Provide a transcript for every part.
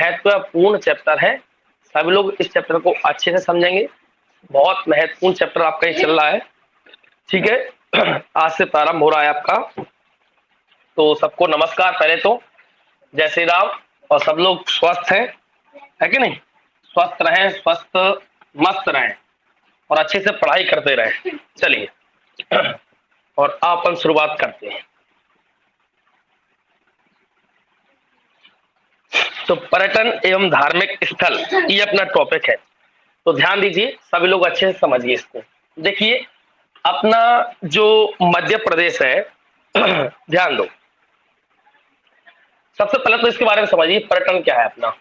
महत्वपूर्ण चैप्टर है। सभी लोग इस चैप्टर को अच्छे से समझेंगे। बहुत महत्वपूर्ण चैप्टर आपका ये चल रहा है, ठीक है। आज से प्रारंभ हो रहा है आपका। तो सबको नमस्कार। पहले तो जय श्री राम। और सब लोग स्वस्थ हैं, है कि नहीं? स्वस्थ रहें, स्वस्थ मस्त रहें और अच्छे से पढ़ाई करते रहें। चलिए और अपन शुरुआत करते हैं। तो पर्यटन एवं धार्मिक स्थल ये अपना टॉपिक है। तो ध्यान दीजिए, सभी लोग अच्छे से समझिए इसको। देखिए, अपना जो मध्य प्रदेश है ध्यान दो। सबसे पहले तो इसके बारे में समझिए, पर्यटन क्या है अपना।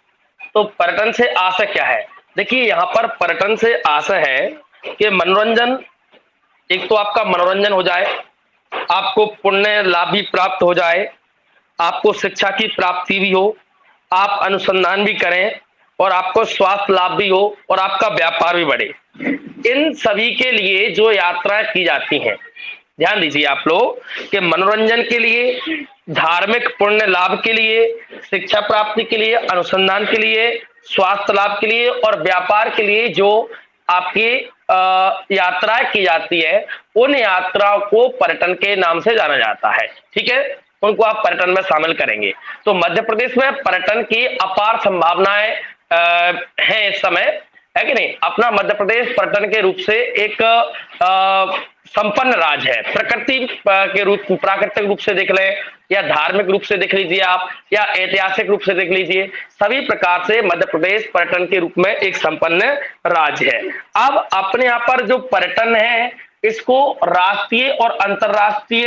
तो पर्यटन से आशय क्या है? देखिए, यहाँ पर पर्यटन से आशय है कि मनोरंजन, एक तो आपका मनोरंजन हो जाए, आपको पुण्य लाभ भी प्राप्त हो जाए, आपको शिक्षा की प्राप्ति भी हो, आप अनुसंधान भी करें और आपको स्वास्थ्य लाभ भी हो और आपका व्यापार भी बढ़े। इन सभी के लिए जो यात्राएं की जाती हैं, ध्यान दीजिए आप लोग, कि मनोरंजन के लिए, धार्मिक पुण्य लाभ के लिए, शिक्षा प्राप्ति के लिए, अनुसंधान के लिए, स्वास्थ्य लाभ के लिए और व्यापार के लिए जो आपकी यात्राएं की जाती है, उन यात्राओं को पर्यटन के नाम से जाना जाता है। ठीक है, उनको आप पर्यटन में शामिल करेंगे। तो मध्य प्रदेश में पर्यटन की अपार संभावनाएं हैं इस समय, है कि नहीं? अपना मध्य प्रदेश पर्यटन के रूप से एक संपन्न राज्य है। प्रकृति के रूप, प्राकृतिक रूप से देख लें या धार्मिक रूप से देख लीजिए आप, या ऐतिहासिक रूप से देख लीजिए, सभी प्रकार से मध्य प्रदेश पर्यटन के रूप में एक संपन्न राज्य है। अब अपने यहाँ पर जो पर्यटन है, इसको राष्ट्रीय और अंतर्राष्ट्रीय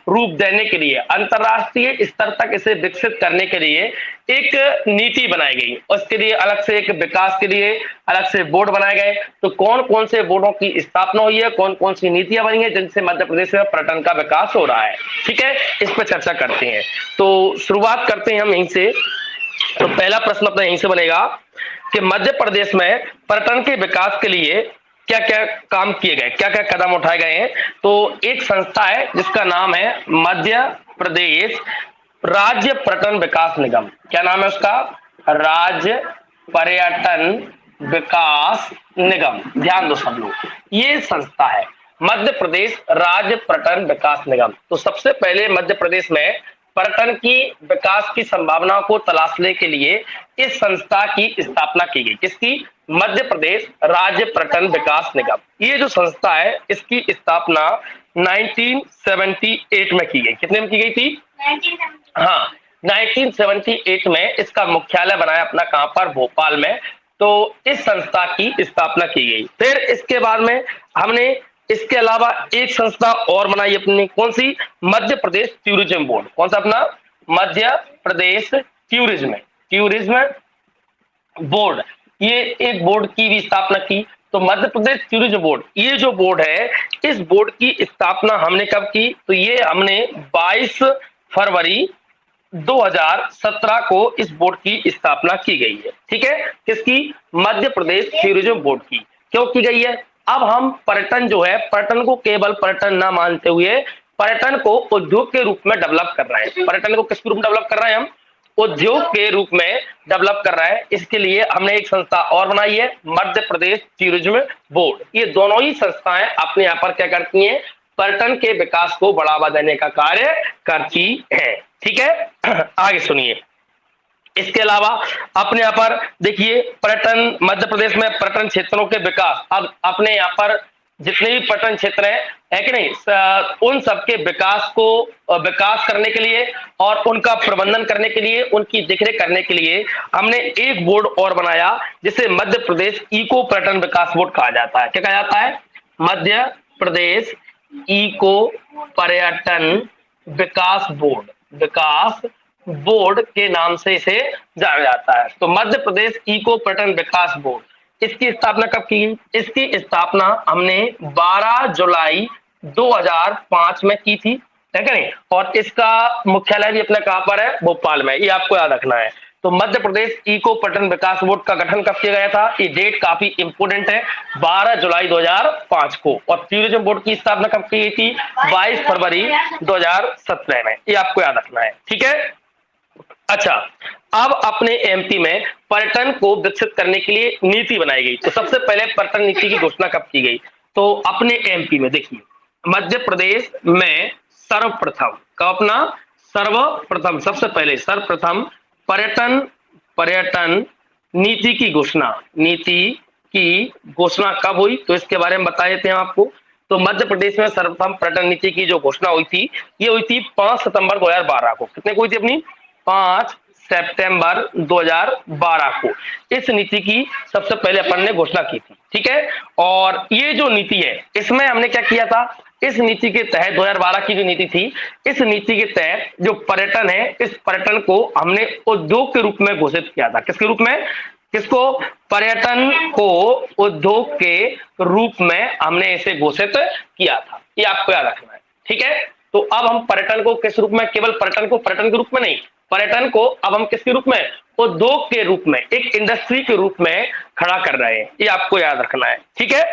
रूप देने के लिए, अंतर्राष्ट्रीय स्तर तक इसे विकसित करने के लिए एक नीति बनाई गई। उसके लिए अलग से एक विकास के लिए अलग से बोर्ड बनाए गए। तो कौन कौन से बोर्डों की स्थापना हुई है, कौन कौन सी नीतियां बनी है जिनसे मध्य प्रदेश में पर्यटन का विकास हो रहा है, ठीक है, इस पर चर्चा करते हैं। तो शुरुआत करते हैं हम यहीं से। तो पहला प्रश्न अपना यहीं से बनेगा कि मध्य प्रदेश में पर्यटन के विकास के लिए क्या क्या काम किए गए, क्या क्या कदम उठाए गए हैं। तो एक संस्था है जिसका नाम है मध्य प्रदेश राज्य पर्यटन विकास निगम। क्या नाम है उसका? राज्य पर्यटन विकास निगम। ध्यान दो सब लोग, ये संस्था है मध्य प्रदेश राज्य पर्यटन विकास निगम। तो सबसे पहले मध्य प्रदेश में पर्यटन की विकास की संभावनाओं को तलाशने के लिए इस संस्था की स्थापना की गई। किसकी? मध्य प्रदेश राज्य पर्यटन विकास निगम। ये जो संस्था है, इसकी स्थापना 1978 में की गई। कितने में की गई थी? 1978। हाँ, 1978 में इसका मुख्यालय बनाया अपना, कहां पर? भोपाल में। तो इस संस्था की स्थापना की गई। फिर इसके बाद में हमने इसके अलावा एक संस्था और बनाई अपनी, कौन सी? Madhya Pradesh tourism board. कौन सा अपना? Madhya Pradesh tourism board. ये एक बोर्ड की भी स्थापना की। तो मध्य प्रदेश टूरिज्म बोर्ड, ये जो बोर्ड है, इस बोर्ड की स्थापना हमने कब की? तो ये हमने 22 फरवरी 2017 को इस बोर्ड की स्थापना की गई है। ठीक है, किसकी? मध्य प्रदेश टूरिज्म बोर्ड की। क्यों की गई है? अब हम पर्यटन जो है, पर्यटन को केवल पर्यटन ना मानते हुए पर्यटन को उद्योग के रूप में डेवलप कर रहे हैं। पर्यटन को किस रूप में डेवलप कर रहे हैं हम? उद्योग के रूप में डेवलप कर रहा है। इसके लिए हमने एक संस्था और बनाई है, मध्य प्रदेश टूरिज्म बोर्ड। ये दोनों ही संस्थाएं अपने यहाँ पर क्या करती हैं? पर्यटन के विकास को बढ़ावा देने का कार्य करती है। ठीक है, आगे सुनिए। इसके अलावा अपने यहाँ पर देखिए, पर्यटन, मध्य प्रदेश में पर्यटन क्षेत्रों के विकास, अब अपने यहाँ पर जितने भी पर्यटन क्षेत्र है कि नहीं, उन सबके विकास को विकास करने के लिए और उनका प्रबंधन करने के लिए, उनकी देखरेख करने के लिए हमने एक बोर्ड और बनाया, जिसे मध्य प्रदेश इको पर्यटन विकास बोर्ड कहा जाता है। क्या कहा जाता है? मध्य प्रदेश इको पर्यटन विकास बोर्ड के नाम से इसे जाना जाता है। तो मध्य प्रदेश इको पर्यटन विकास बोर्ड, इसकी स्थापना कब की? इसकी स्थापना हमने 12 जुलाई 2005 में की थी, है कि नहीं? और इसका मुख्यालय भी अपना कहां पर है? भोपाल में। ये आपको याद रखना है। तो मध्य प्रदेश इको पर्यटन विकास बोर्ड का गठन कब किया गया था? ये डेट काफी इंपोर्टेंट है, 12 जुलाई 2005 को। और टूरिज्म बोर्ड की स्थापना कब की गई थी? 22 फरवरी 2017 में। ये आपको याद रखना है, ठीक है। अच्छा, अब अपने एमपी में पर्यटन को विकसित करने के लिए नीति बनाई गई। तो सबसे पहले पर्यटन नीति की घोषणा कब की गई? तो अपने एमपी में देखिए, मध्य प्रदेश में सर्वप्रथम, कब अपना सर्वप्रथम, सबसे पहले सर्वप्रथम पर्यटन पर्यटन नीति की घोषणा, नीति की घोषणा कब हुई? तो इसके बारे में बता देते हैं आपको। तो मध्य प्रदेश में सर्वप्रथम पर्यटन नीति की जो घोषणा हुई थी, ये हुई थी 5 सितंबर 2012 को। कितने को हुई थी अपनी? 5 सितंबर 2012 को इस नीति की सबसे पहले अपन ने घोषणा की थी, ठीक है। और ये जो नीति है, इसमें हमने क्या किया था? इस नीति के तहत 2012 की जो नीति थी, इस नीति के तहत जो पर्यटन है, इस पर्यटन को हमने उद्योग के रूप में घोषित किया था। किसके रूप में? किसको? पर्यटन को उद्योग के रूप में हमने इसे घोषित किया था। ये आपको याद रखना है, ठीक है। तो अब हम पर्यटन को किस रूप में? केवल पर्यटन को पर्यटन के रूप में नहीं, पर्यटन को अब हम किसके रूप में? उद्योग के रूप में, एक इंडस्ट्री के रूप में खड़ा कर रहे हैं। ये आपको याद रखना है, ठीक है।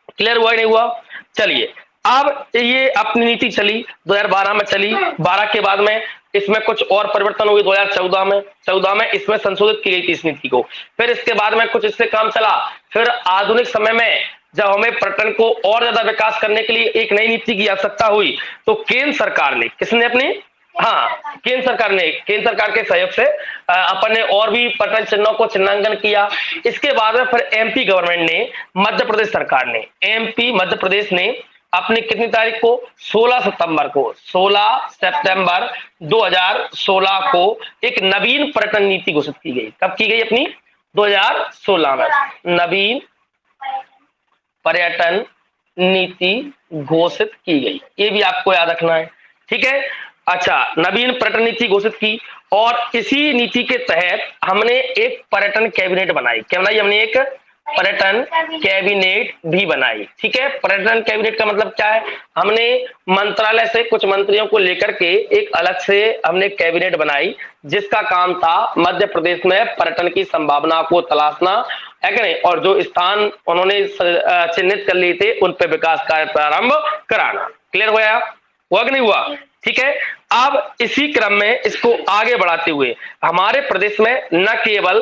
क्लियर हुआ नहीं हुआ? चलिए, अब ये अपनी नीति चली, 2012 में चली। 12 के बाद में इसमें कुछ और परिवर्तन हुए। 2014 में, 14 में इसमें संशोधित की गई थी इस नीति को। फिर इसके बाद में कुछ इससे काम चला। फिर आधुनिक समय में जब हमें पर्यटन को और ज्यादा विकास करने के लिए एक नई नीति की आवश्यकता हुई, तो केंद्र सरकार ने, किसने अपनी? हाँ, केंद्र सरकार ने, केंद्र सरकार के सहयोग से अपन ने और भी पर्यटन चिन्हों को चिन्हांकन किया। इसके बाद में फिर एमपी गवर्नमेंट ने, मध्य प्रदेश सरकार ने, एमपी मध्य प्रदेश ने अपनी कितनी तारीख को? 16 सितंबर को, 16 सितंबर 2016 को एक नवीन पर्यटन नीति घोषित की गई। कब की गई? अपनी 2016 में नवीन पर्यटन नीति घोषित की गई। ये भी आपको याद रखना है, ठीक है। अच्छा, नवीन पर्यटन नीति घोषित की और इसी नीति के तहत हमने एक पर्यटन कैबिनेट बनाई। क्या बनाई हमने? एक पर्यटन कैबिनेट भी बनाई, ठीक है। पर्यटन कैबिनेट का मतलब क्या है? हमने मंत्रालय से कुछ मंत्रियों को लेकर के एक अलग से हमने कैबिनेट बनाई, जिसका काम था मध्य प्रदेश में पर्यटन की संभावना को तलाशना, है कि नहीं, और जो स्थान उन्होंने चिन्हित कर लिए थे उन पर विकास कार्य प्रारंभ कराना। क्लियर हुआ कि नहीं हुआ? ठीक है। अब इसी क्रम में इसको आगे बढ़ाते हुए हमारे प्रदेश में न केवल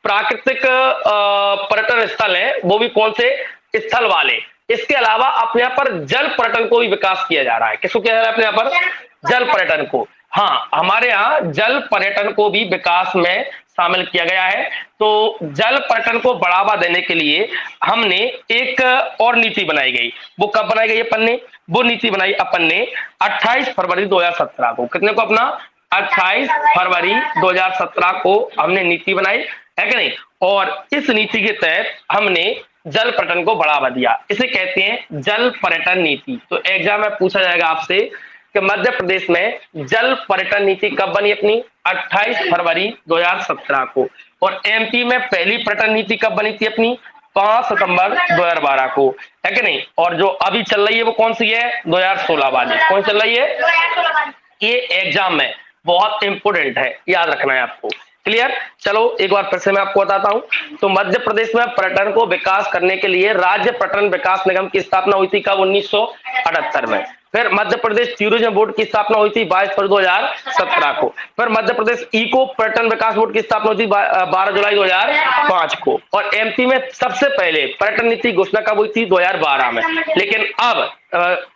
प्राकृतिक पर्यटन स्थल है, वो भी कौन से? स्थल वाले। इसके अलावा अपने यहाँ पर जल पर्यटन को भी विकास किया जा रहा है। किसको किया जा रहा है अपने यहाँ पर? जल पर्यटन को। हाँ, हमारे यहाँ जल पर्यटन को भी विकास में शामिल किया गया है। तो जल पर्यटन को बढ़ावा देने के लिए हमने एक और नीति बनाई गई। वो कब बनाई गई अपन ने? वो नीति बनाई अपन ने 28 फरवरी 2017 को। कितने को? अपना 28 फरवरी 2017 को हमने नीति बनाई, है कि नहीं। और इस नीति के तहत हमने जल पर्यटन को बढ़ावा दिया। इसे कहते हैं जल पर्यटन नीति। तो एग्जाम में पूछा जाएगा आपसे कि मध्य प्रदेश में जल पर्यटन नीति कब बनी अपनी? 28 फरवरी 2017 को। और एमपी में पहली पर्यटन नीति कब बनी थी अपनी? 5 सितंबर 2012 को, है कि नहीं। और जो अभी चल रही है वो कौन सी है? 2016 वाली। कौन चल रही है? ये एग्जाम में बहुत इंपोर्टेंट है, याद रखना है आपको। क्लियर? चलो एक बार फिर से मैं आपको बताता हूं। तो मध्य प्रदेश में पर्यटन को विकास करने के लिए राज्य पर्यटन विकास निगम की स्थापना हुई थी कब? 1978 में। फिर मध्य प्रदेश टूरिज्म बोर्ड की स्थापना हुई थी 22 फरवरी 2017 को। फिर मध्य प्रदेश इको पर्यटन विकास बोर्ड की स्थापना हुई थी 12 जुलाई 2005 को। और एमपी में सबसे पहले पर्यटन नीति घोषणा कब हुई थी? 2012 में। लेकिन अब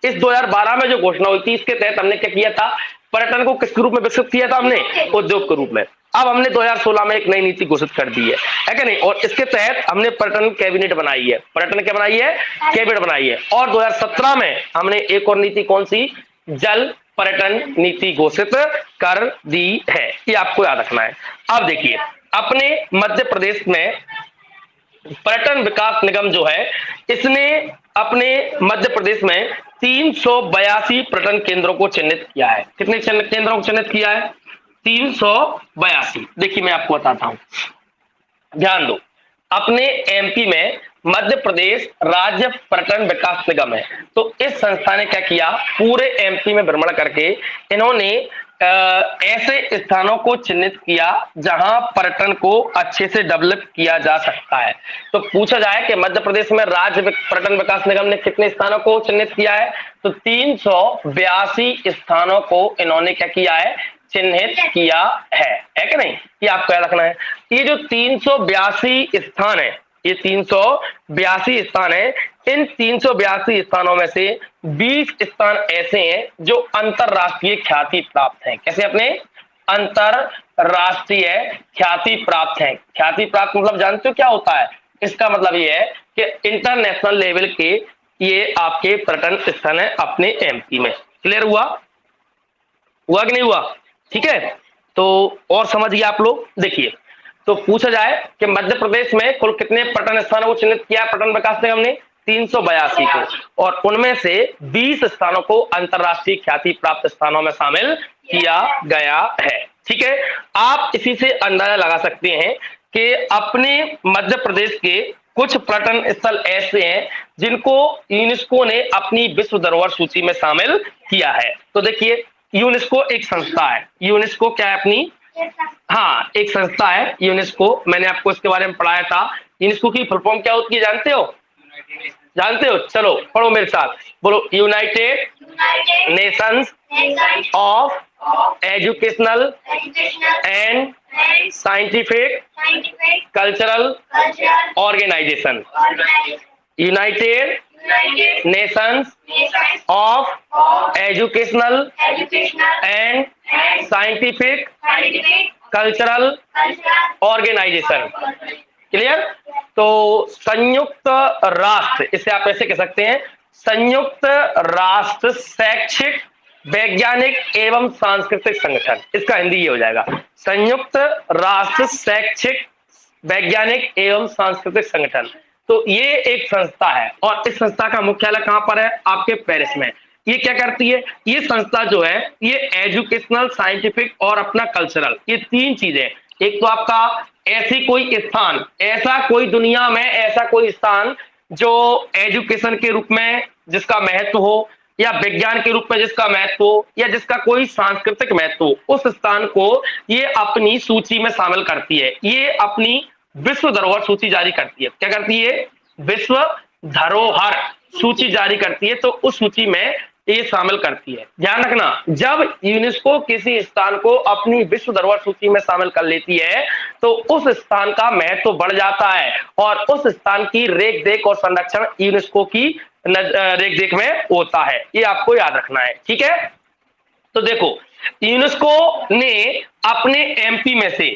इस 2012 में जो घोषणा हुई थी, इसके तहत हमने क्या किया था? पर्यटन को किस रूप में विकसित किया था हमने? उद्योग के रूप में। अब हमने 2016 में एक नई नीति घोषित कर दी है कि नहीं। और इसके तहत हमने पर्यटन कैबिनेट बनाई है। पर्यटन क्या बनाई है? कैबिनेट बनाई है। और 2017 में हमने एक और नीति, कौन सी? जल पर्यटन नीति घोषित कर दी है। ये आपको याद रखना है। अब देखिए, अपने मध्य प्रदेश में पर्यटन विकास निगम जो है, इसने अपने मध्य प्रदेश में 382 पर्यटन केंद्रों को चिन्हित किया है। कितने केंद्रों को चिन्हित किया है? 382। देखिए मैं आपको बताता हूं, ध्यान दो। अपने एमपी में मध्य प्रदेश राज्य पर्यटन विकास निगम है। तो इस संस्था ने क्या किया? पूरे एमपी में भ्रमण करके इन्होंने ऐसे स्थानों को चिन्हित किया जहां पर्यटन को अच्छे से डेवलप किया जा सकता है। तो पूछा जाए कि मध्य प्रदेश में राज्य पर्यटन विकास निगम ने कितने स्थानों को चिन्हित किया है? तो 382 स्थानों को इन्होंने क्या किया है? चिन्हित किया है कि नहीं? ये आपको याद रखना है। ये जो 382 स्थान है, ये 382 स्थान है, इन 382 स्थानों में से 20 स्थान ऐसे हैं जो अंतरराष्ट्रीय ख्याति प्राप्त हैं। कैसे? अपने अंतरराष्ट्रीय ख्याति प्राप्त हैं। ख्याति प्राप्त मतलब जानते हो क्या होता है? इसका मतलब ये है कि इंटरनेशनल लेवल के ये आपके पर्यटन स्थल है अपने एमपी में। क्लियर हुआ कि नहीं हुआ? ठीक है, तो और समझिए आप लोग। देखिए, तो पूछा जाए कि मध्य प्रदेश में कुल कितने पर्यटन स्थानों को चिन्हित किया पर्यटन विकास निगम ने? 382 को, और उनमें से 20 स्थानों को अंतरराष्ट्रीय ख्याति प्राप्त स्थानों में शामिल किया गया है। ठीक है, आप इसी से अंदाजा लगा सकते हैं कि अपने मध्य प्रदेश के कुछ पर्यटन स्थल ऐसे हैं जिनको यूनेस्को ने अपनी विश्व धरोहर सूची में शामिल किया है। तो देखिए, यूनेस्को एक संस्था है। यूनेस्को क्या है? अपनी, हाँ, एक संस्था है यूनेस्को। मैंने आपको इसके बारे में पढ़ाया था। यूनेस्को की फुल फॉर्म क्या होती है जानते हो? चलो पढ़ो मेरे साथ, बोलो, United Nations of Educational and Scientific Cultural Organization. United Nations of Educational and Scientific Cultural Organization. Clear? तो संयुक्त राष्ट्र, इसे आप ऐसे कह सकते हैं, संयुक्त राष्ट्र शैक्षिक वैज्ञानिक एवं सांस्कृतिक संगठन। इसका हिंदी ये हो जाएगा, संयुक्त राष्ट्र शैक्षिक वैज्ञानिक एवं सांस्कृतिक संगठन। तो ये एक संस्था है, और इस संस्था का मुख्यालय कहां पर है? आपके पेरिस में। ये क्या करती है? ये संस्था जो है, ये एजुकेशनल, साइंटिफिक और अपना कल्चरल, ये तीन चीजें। एक तो आपका ऐसी कोई स्थान, ऐसा कोई दुनिया में ऐसा कोई स्थान जो एजुकेशन के रूप में जिसका महत्व हो, या विज्ञान के रूप में जिसका महत्व हो, या जिसका कोई सांस्कृतिक महत्व हो, उस स्थान को ये अपनी सूची में शामिल करती है। ये अपनी विश्व धरोहर सूची जारी करती है। क्या करती है? विश्व धरोहर सूची जारी करती है, तो उस सूची में ये शामिल करती है। ध्यान रखना, जब यूनेस्को किसी स्थान को अपनी विश्व धरोहर सूची में शामिल कर लेती है तो उस स्थान का महत्व बढ़ जाता है, और उस स्थान की रेख देख और संरक्षण यूनेस्को की रेख देख में होता है। ये आपको याद रखना है। ठीक है, तो देखो, यूनेस्को ने अपने एमपी में से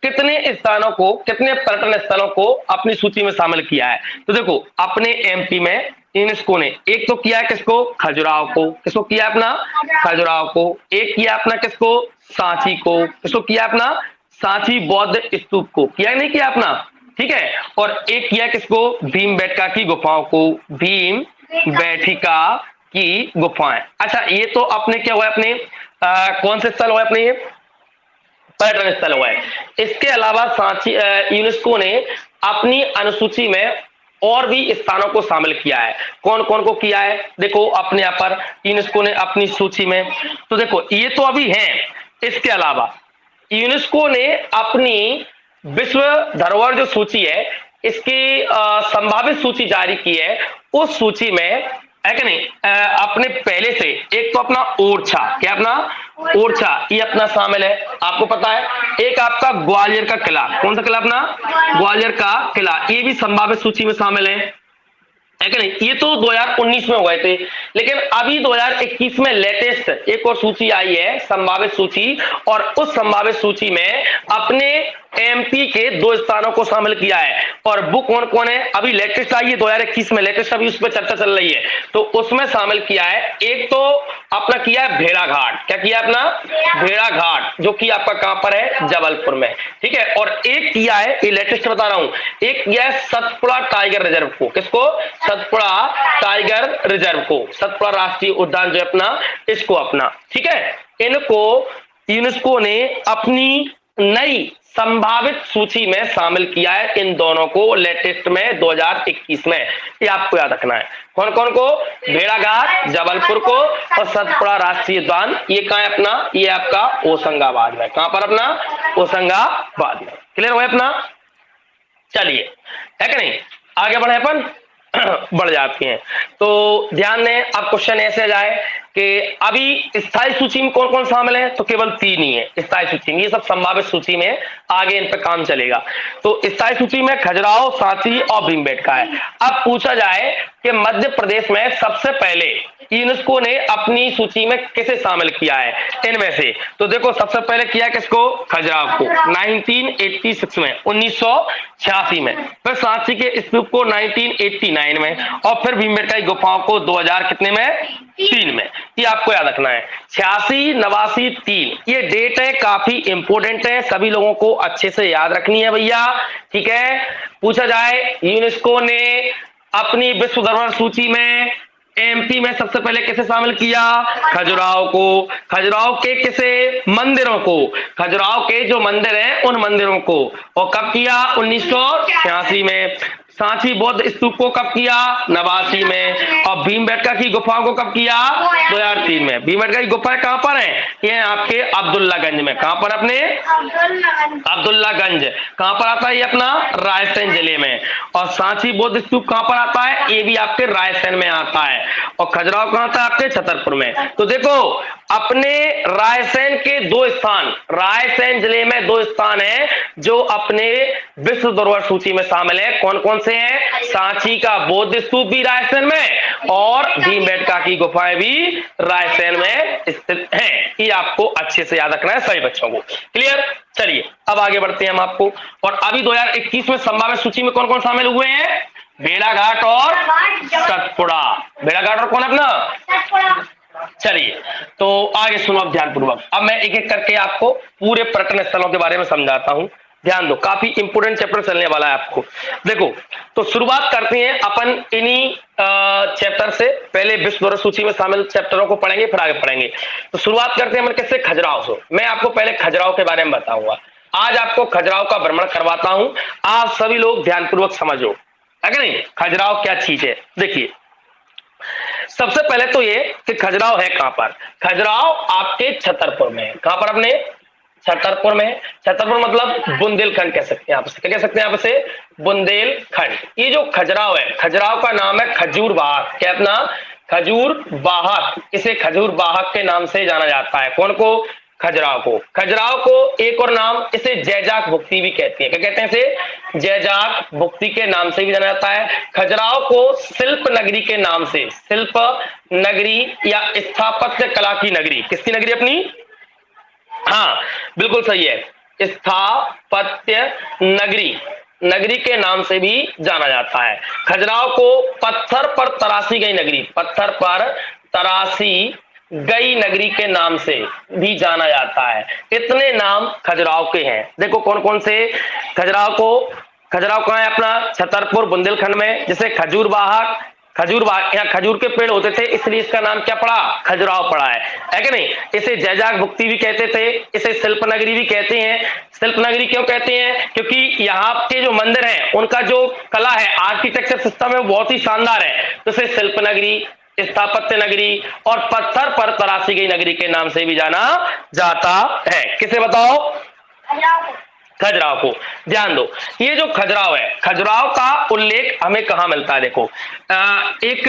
कितने स्थानों को, कितने पर्यटन स्थलों को अपनी सूची में शामिल किया है? तो देखो, अपने एमपी में यूनेस्को ने एक तो किया किसको? खजुराहो को। किसको किया? अपना खजुराहो को। एक किया अपना किसको? सांची को। किसको किया? अपना सांची बौद्ध स्तूप को। किया नहीं किया अपना? ठीक है, और एक किया किसको? भीमबेटका की गुफाओं को। भीम बैठिका की गुफाएं। अच्छा, ये तो अपने क्या हुआ? अपने कौन से स्थल हुए? अपने ये पर्यटन स्थल हुआ है। इसके अलावा सांची, यूनेस्को ने अपनी अनुसूची में और भी स्थानों को शामिल किया है। कौन कौन को किया है? देखो, अपने यहाँ पर यूनेस्को ने अपनी सूची में, तो देखो ये तो अभी हैं। इसके अलावा यूनेस्को ने अपनी विश्व धरोहर जो सूची है, इसकी संभावित सूची जारी की है। उस सूची में है कि नहीं, अपने पहले से एक तो अपना ओरछा, क्या अपना ओरछा, ये अपना शामिल है, आपको पता है। एक आपका ग्वालियर का किला, कौन सा किला? अपना ग्वालियर का किला, ये भी संभावित सूची में शामिल है कि नहीं? ये तो 2019 में हो गए थे, लेकिन अभी 2021 में लेटेस्ट एक और सूची आई है, संभावित सूची, और उस संभावित सूची में अपने एमपी के 2 स्थानों को शामिल किया है। और वो कौन कौन है? अभी लेटेस्ट आई है 2021 में, लेटेस्ट अभी उस पर चर्चा चल रही है, तो उसमें शामिल किया है। एक तो अपना किया है भेड़ाघाट। क्या किया? अपना भेड़ाघाट, जो कि आपका कहां पर है? जबलपुर में। ठीक है, और एक किया है, ये लेटेस्ट बता रहा हूं, एक किया है सतपुड़ा टाइगर रिजर्व को। किसको? सतपुड़ा टाइगर रिजर्व को, सतपुड़ा राष्ट्रीय उद्यान जो अपना, इसको अपना। ठीक है, इनको यूनेस्को ने अपनी नई संभावित सूची में शामिल किया है, इन दोनों को लेटेस्ट में 2021 में। ये आपको याद रखना है। कौन कौन को? भेड़ाघाट जबलपुर को, और सतपुड़ा राष्ट्रीय उद्यान, ये कहां है अपना? ये आपका होशंगाबाद में। कहां पर? अपना होशंगाबाद में। क्लियर हुआ अपना? चलिए, है कि नहीं? आगे बढ़े अपन बढ़ जाती हैं। तो ध्यान दें, अब क्वेश्चन ऐसे जाए कि अभी स्थायी सूची में कौन कौन शामिल है, तो केवल 3 ही है स्थायी सूची में, ये सब संभावित सूची में, आगे इन पे काम चलेगा। तो स्थायी सूची में खजुराहो, सांची और भीमबेटका है। अब पूछा जाए कि मध्य प्रदेश में सबसे पहले यूनेस्को ने अपनी सूची में किसे शामिल किया है इनमें से, तो देखो सबसे पहले किया किसको, खजुराहो को 1986 में, 1986 में, फिर सांची के स्तूप को 1989 में, और फिर भीमबेटका की गुफाओं को 2000 कितने में, 3 में। ये आपको याद रखना है, 86, 89, 3, ये डेट है, काफी इंपोर्टेंट है, सभी लोगों को अच्छे से याद रखनी है भैया, ठीक है। पूछा जाए यूनेस्को ने अपनी विश्व धरोहर सूची में एमपी में सबसे पहले किसे शामिल किया, खजुराहो को, खजुराहो के किसे, मंदिरों को, खजुराहो के जो मंदिर हैं उन मंदिरों को, और कब किया, 1986 में। सांची बौद्ध स्तूप को कब किया, 89 में, और भीमबेटका की गुफाओं को कब किया, 2003 में। भीमबेटका की गुफाएं कहां पर हैं, ये है आपके अब्दुल्लागंज में, कहां पर, अपने अब्दुल्लागंज, कहां पर आता है ये, अपना राजस्थान जिले में। और सांची बौद्ध स्तूप कहां पर आता है, ये भी आपके राजस्थान में आता है। और खजुराहो कहां आता है, आपके छतरपुर में। तो देखो अपने रायसेन के 2 स्थान, रायसेन जिले में 2 स्थान हैं जो अपने विश्व धरोहर सूची में शामिल है। कौन कौन से हैं, सांची का बौद्ध स्तूप भी रायसेन में, और भीमबेटका की गुफाएं भी रायसेन में स्थित हैं। ये आपको अच्छे से याद रखना है सभी बच्चों को, क्लियर। चलिए अब आगे बढ़ते हैं हम आपको, और अभी 2021 में संभावित सूची में कौन कौन शामिल हुए हैं, भेड़ाघाट और सतपुड़ा, भेड़ाघाट और कौन, अपना। चलिए तो आगे सुनो अब ध्यानपूर्वक, अब मैं एक एक करके आपको पूरे पर्यटन स्थलों के बारे में समझाता हूं, ध्यान दो, काफी इंपोर्टेंट चैप्टर चलने वाला है आपको। देखो तो शुरुआत करते हैं अपन इन्हीं चैप्टर से, पहले विश्व धरोहर सूची में शामिल चैप्टरों को पढ़ेंगे फिर आगे पढ़ेंगे। तो शुरुआत करते हैं किससे, खजुराहो से। मैं आपको पहले खजुराहो के बारे में बताऊंगा, आज आपको खजुराहो का भ्रमण करवाता हूं, आप सभी लोग ध्यानपूर्वक समझो, है कि नहीं, खजुराहो क्या चीज है। देखिए सबसे पहले तो ये कि खजुराहो है कहां पर, खजुराहो आपके छतरपुर में, कहां पर, अपने छतरपुर में। छतरपुर मतलब बुंदेलखंड कह सकते हैं आप, क्या कह सकते हैं आप इसे, बुंदेलखंड। ये जो खजुराहो है, खजुराहो का नाम है खजूर वाहक, क्या अपना, खजूर वाहक, इसे खजूर वाहक के नाम से जाना जाता है। कौन को, खजुराहो को। खजुराहो को एक और नाम इसे जैजाक भुक्ति भी कहते हैं, क्या कहते हैं इसे, जैजाक भुक्ति के नाम से भी जाना जाता है। खजुराहो को शिल्प नगरी के नाम से, शिल्प नगरी या स्थापत्य कला की नगरी, किसकी नगरी, अपनी, हाँ बिल्कुल सही है, स्थापत्य नगरी, नगरी के नाम से भी जाना जाता है। खजुराहो को पत्थर पर तराशी गई नगरी, पत्थर पर तराशी गई नगरी के नाम से भी जाना जाता है। इतने नाम खजुराहो के हैं। देखो कौन कौन से, खजुराहो कहाँ है, अपना छतरपुर बुंदेलखंड में, जिसे खजूर वाहक, यहाँ खजूर के पेड़ होते थे इसलिए इसका नाम क्या पड़ा, खजुराहो पड़ा है कि नहीं। इसे जैजाक भुक्ति भी कहते थे, इसे शिल्प नगरी भी कहते हैं। शिल्प नगरी क्यों कहते हैं, क्योंकि यहाँ के जो मंदिर हैं उनका जो कला है, आर्किटेक्चर सिस्टम है, वो बहुत ही शानदार है। तो इसे शिल्प नगरी, स्थापत्य नगरी और पत्थर पर तराशी गई नगरी के नाम से भी जाना जाता है। किसे बताओ, खजुराहो को। ध्यान दो, ये जो खजुराहो है, खजुराहो का उल्लेख हमें कहां मिलता है। देखो एक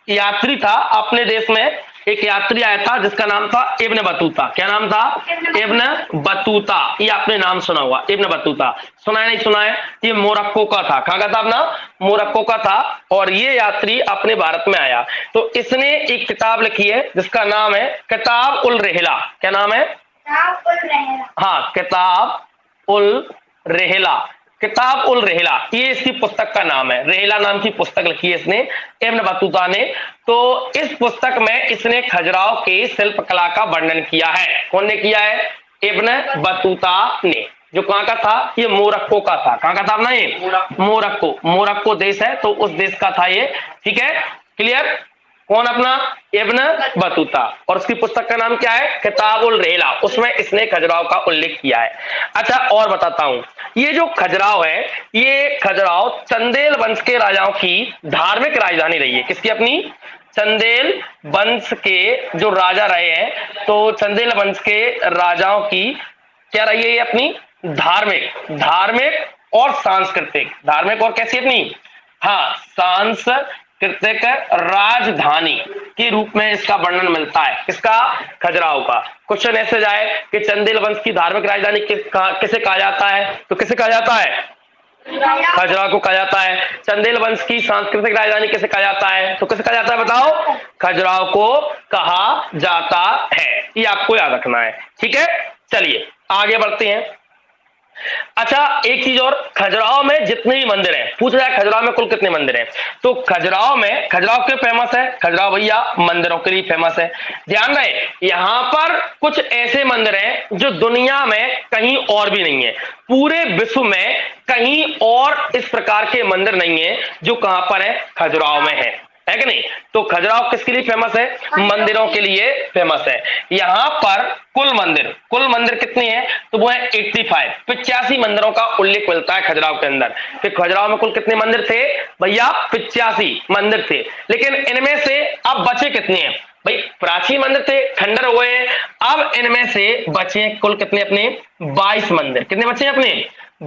यात्री था अपने देश में, एक यात्री आया था जिसका नाम था इब्न बतूता। क्या नाम था, इब्न बतूता। ये आपने नाम सुना हुआ, इब्न बतूता, सुना है नहीं सुना है। ये मोरक्को का था, कहां का था, अपना मोरक्को का था। और ये यात्री अपने भारत में आया तो इसने एक किताब लिखी है जिसका नाम है किताब उल रेहला। क्या नाम है, हाँ किताब उल रेहला, किताब उल रेहला, ये इसकी पुस्तक का नाम है। रेहला नाम की पुस्तक लिखी है इसने, इब्न बतूता ने। तो इस पुस्तक में इसने खजुराहो के शिल्प कला का वर्णन किया है। कौन ने किया है, इब्न बतूता ने, जो कहां का था, ये मोरक्को का था। कहां का था अपना, ये मोरक्को, मोरक्को देश है तो उस देश का था ये, ठीक है, क्लियर। कौन, अपना इब्न बतूता, और उसकी पुस्तक का नाम क्या है, किताब उल रेहला। उसमें इसने खजुराहो का उल्लेख किया है। अच्छा और बताता हूं, ये जो खजुराहो है, ये खजुराहो चंदेल वंश के राजाओं की धार्मिक राजधानी रही है। किसकी, अपनी चंदेल वंश के जो राजा रहे हैं, तो चंदेल वंश के राजाओं की क्या रही है, ये अपनी धार्मिक और सांस्कृतिक, धार्मिक और कैसी अपनी, हाँ सांस्कृतिक सांस्कृतिक राजधानी के रूप में इसका वर्णन मिलता है। किसका? खजुराहो का। क्वेश्चन ऐसे जाए कि चंदेल वंश की धार्मिक राजधानी किसे कहा जाता है? तो किसे कहा जाता है? खजुराहो को कहा जाता है। चंदेल वंश की सांस्कृतिक राजधानी किसे कहा जाता है? तो किसे कहा जाता है बताओ? खजुराहो को कहा जाता है। ये आपको याद रखना है, ठीक है। चलिए आगे बढ़ते हैं। अच्छा एक चीज और, खजुराहो में जितने भी मंदिर हैं, पूछ रहा है खजुराहो में कुल कितने मंदिर हैं? तो खजुराहो क्यों फेमस है? खजुराहो भैया मंदिरों के लिए फेमस है। ध्यान रहे यहां पर कुछ ऐसे मंदिर हैं जो दुनिया में कहीं और भी नहीं है, पूरे विश्व में कहीं और इस प्रकार के मंदिर नहीं है जो कहां पर है? खजुराहो में है कि नहीं? तो खजुराहो किसके लिए फेमस है? मंदिरों के लिए फेमस है। यहां पर कुल मंदिर कितने हैं? तो वो है 85 मंदिरों का उल्लेख मिलता है खजुराहो के अंदर। तो खजुराहो में कुल कितने मंदिर थे भैया? 85 मंदिर थे। लेकिन इनमें से अब बचे कितने हैं भाई? प्राचीन मंदिर थे, खंडर हुए हैं। अब इनमें से बचे कुल कितने? अपने 22 मंदिर। कितने बचे हैं? अपने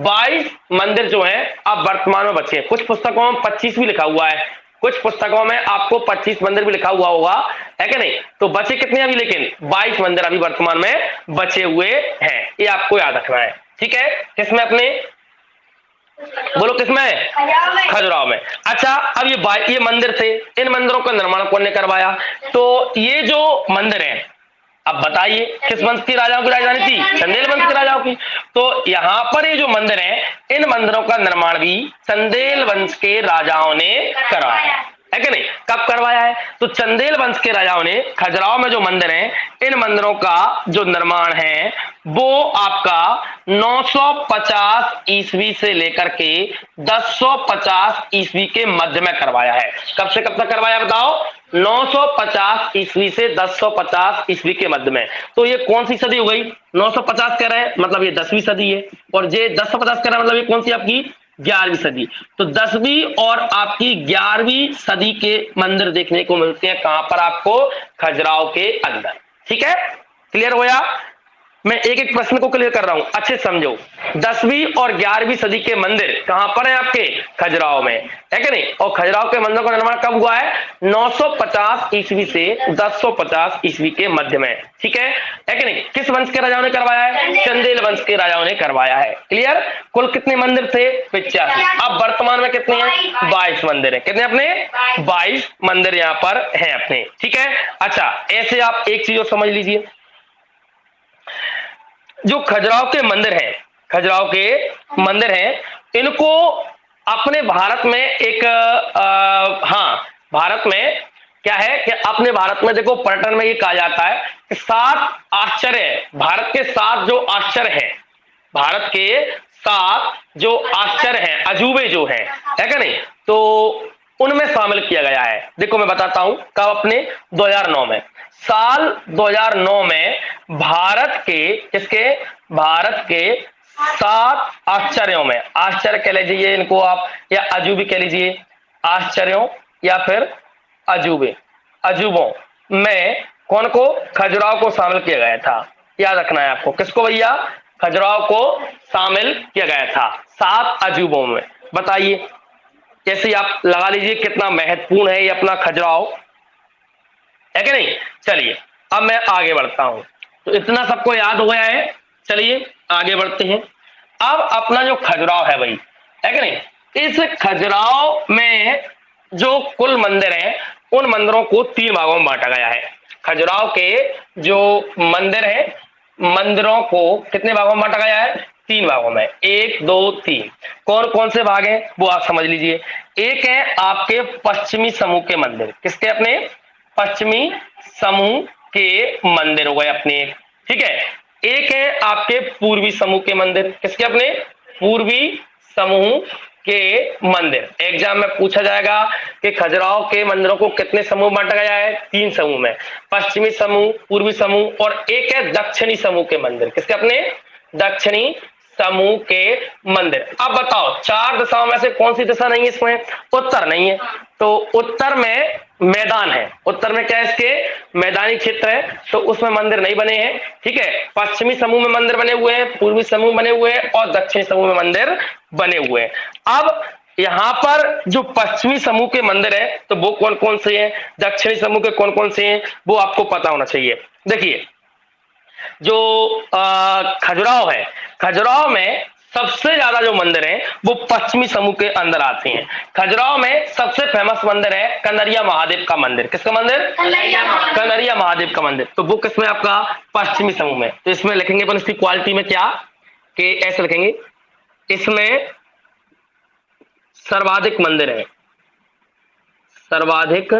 22 मंदिर जो है अब वर्तमान में बचे हैं। कुछ पुस्तकों में 25 भी लिखा हुआ है, कुछ पुस्तकों में आपको 25 मंदिर भी लिखा हुआ होगा, है कि नहीं? तो बचे कितने अभी? लेकिन 22 मंदिर अभी वर्तमान में बचे हुए हैं। ये आपको याद रखना है, ठीक है। किसमें? अपने बोलो किसमें? खजुराहो में। अच्छा अब ये मंदिर थे, इन मंदिरों का निर्माण कौन ने करवाया? तो ये जो मंदिर है, अब बताइए किस वंश की राजाओं की राजधानी थी? चंदेल वंश के राजाओं की। तो यहां पर ये जो मंदिर है, इन मंदिरों का निर्माण भी चंदेल वंश के राजाओं ने करवाया है कि नहीं? कब करवाया है? तो चंदेल वंश के राजाओं ने खजुराहो में जो मंदिर हैं, इन मंदिरों का जो निर्माण है वो आपका 950 ईस्वी से लेकर के 1050 ईस्वी के मध्य में करवाया है। कब से कब तक करवाया बताओ? 950 ईस्वी से 1050 ईस्वी के मध्य में। तो ये कौन सी सदी हो गई? 950 कह रहे हैं मतलब ये 10वीं सदी है, और ये 1050 कह रहे हैं मतलब ये कौन सी आपकी? 11वीं सदी। तो 10वीं और आपकी 11वीं सदी के मंदिर देखने को मिलते हैं कहां पर? आपको खजुराहो के अंदर, ठीक है। क्लियर होया? मैं एक एक प्रश्न को क्लियर कर रहा हूं, अच्छे समझो। 10वीं और 11वीं सदी के मंदिर कहां पर है? आपके खजुराहो में, है कि नहीं? और खजुराहो के मंदिरों का निर्माण कब हुआ है? 950 ईस्वी से 1050 ईस्वी के मध्य में, ठीक है कि नहीं? किस वंश के राजाओं ने करवाया है? चंदेल वंश के राजाओं ने करवाया है। क्लियर? कुल कितने मंदिर थे? 85। अब वर्तमान में कितने हैं? 22 मंदिर है। कितने? अपने 22 मंदिर यहाँ पर है अपने, ठीक है। अच्छा ऐसे आप एक चीज समझ लीजिए, जो खजुराहो के मंदिर हैं, इनको अपने भारत में एक भारत में क्या है कि अपने भारत में देखो पर्यटन में ये कहा जाता है कि 7 आश्चर्य, भारत के 7 जो आश्चर्य हैं, भारत के 7 जो आश्चर्य हैं, अजूबे जो हैं, है क्या नहीं? तो उनमें शामिल किया गया है। देखो मैं बताता हूं कब? अपने 2009 में, साल 2009 में भारत के 7 आश्चर्यों में, आश्चर्य कह लीजिए इनको आप, या अजूबे कह लीजिए, आश्चर्यों या फिर अजूबों में कौन को? खजुराहो को शामिल किया गया था। याद रखना है आपको, किसको भैया? खजुराहो को शामिल किया गया था 7 अजूबों में। बताइए कैसे आप लगा लीजिए कितना महत्वपूर्ण है ये अपना खजुराहो, है कि नहीं? चलिए अब मैं आगे बढ़ता हूं। तो इतना सबको याद हो गया है, चलिए आगे बढ़ते हैं। अब अपना जो खजुराहो है भाई, है कि नहीं? इस खजुराहो में जो कुल मंदिर हैं, उन मंदिरों को 3 भागों में बांटा गया है। खजुराहो के जो मंदिर है, मंदिरों को कितने भागों में बांटा गया है? 3 भागों में, 1 2 3। कौन कौन से भाग हैं वो आप समझ लीजिए। एक है आपके पश्चिमी समूह के मंदिर, किसके? अपने पश्चिमी समूह के मंदिर हो गए अपने, ठीक है। एक है आपके पूर्वी समूह के मंदिर, किसके? अपने पूर्वी समूह के मंदिर। एग्जाम में पूछा जाएगा कि खजुराहो के मंदिरों को कितने समूह बांटा गया है? 3 समूह में, पश्चिमी समूह, पूर्वी समूह और एक है दक्षिणी समूह के मंदिर, किसके? अपने दक्षिणी समूह के मंदिर। अब बताओ 4 दिशाओं में से कौन सी दिशा नहीं है इसमें? उत्तर नहीं है। तो उत्तर में मैदान है, उत्तर में क्या है? इसके मैदानी क्षेत्र है, तो उसमें मंदिर नहीं बने हैं, ठीक है। पश्चिमी समूह में मंदिर बने हुए हैं, पूर्वी समूह बने हुए हैं और दक्षिणी समूह में मंदिर बने हुए हैं। अब यहां पर जो पश्चिमी समूह के मंदिर है तो वो कौन कौन से हैं, दक्षिणी समूह के कौन कौन से हैं, वो आपको पता होना चाहिए। देखिए जो खजुराहो है, खजुराहो में सबसे ज्यादा जो मंदिर हैं वो पश्चिमी समूह के अंदर आते हैं। खजुराहो में सबसे फेमस मंदिर है कनरिया महादेव का मंदिर। किसका मंदिर? कनरिया महादेव का मंदिर। तो वो किसमें आपका? पश्चिमी समूह में। तो इसमें लिखेंगे अपन इसकी क्वालिटी में क्या, कि ऐसे लिखेंगे, इसमें सर्वाधिक मंदिर है, सर्वाधिक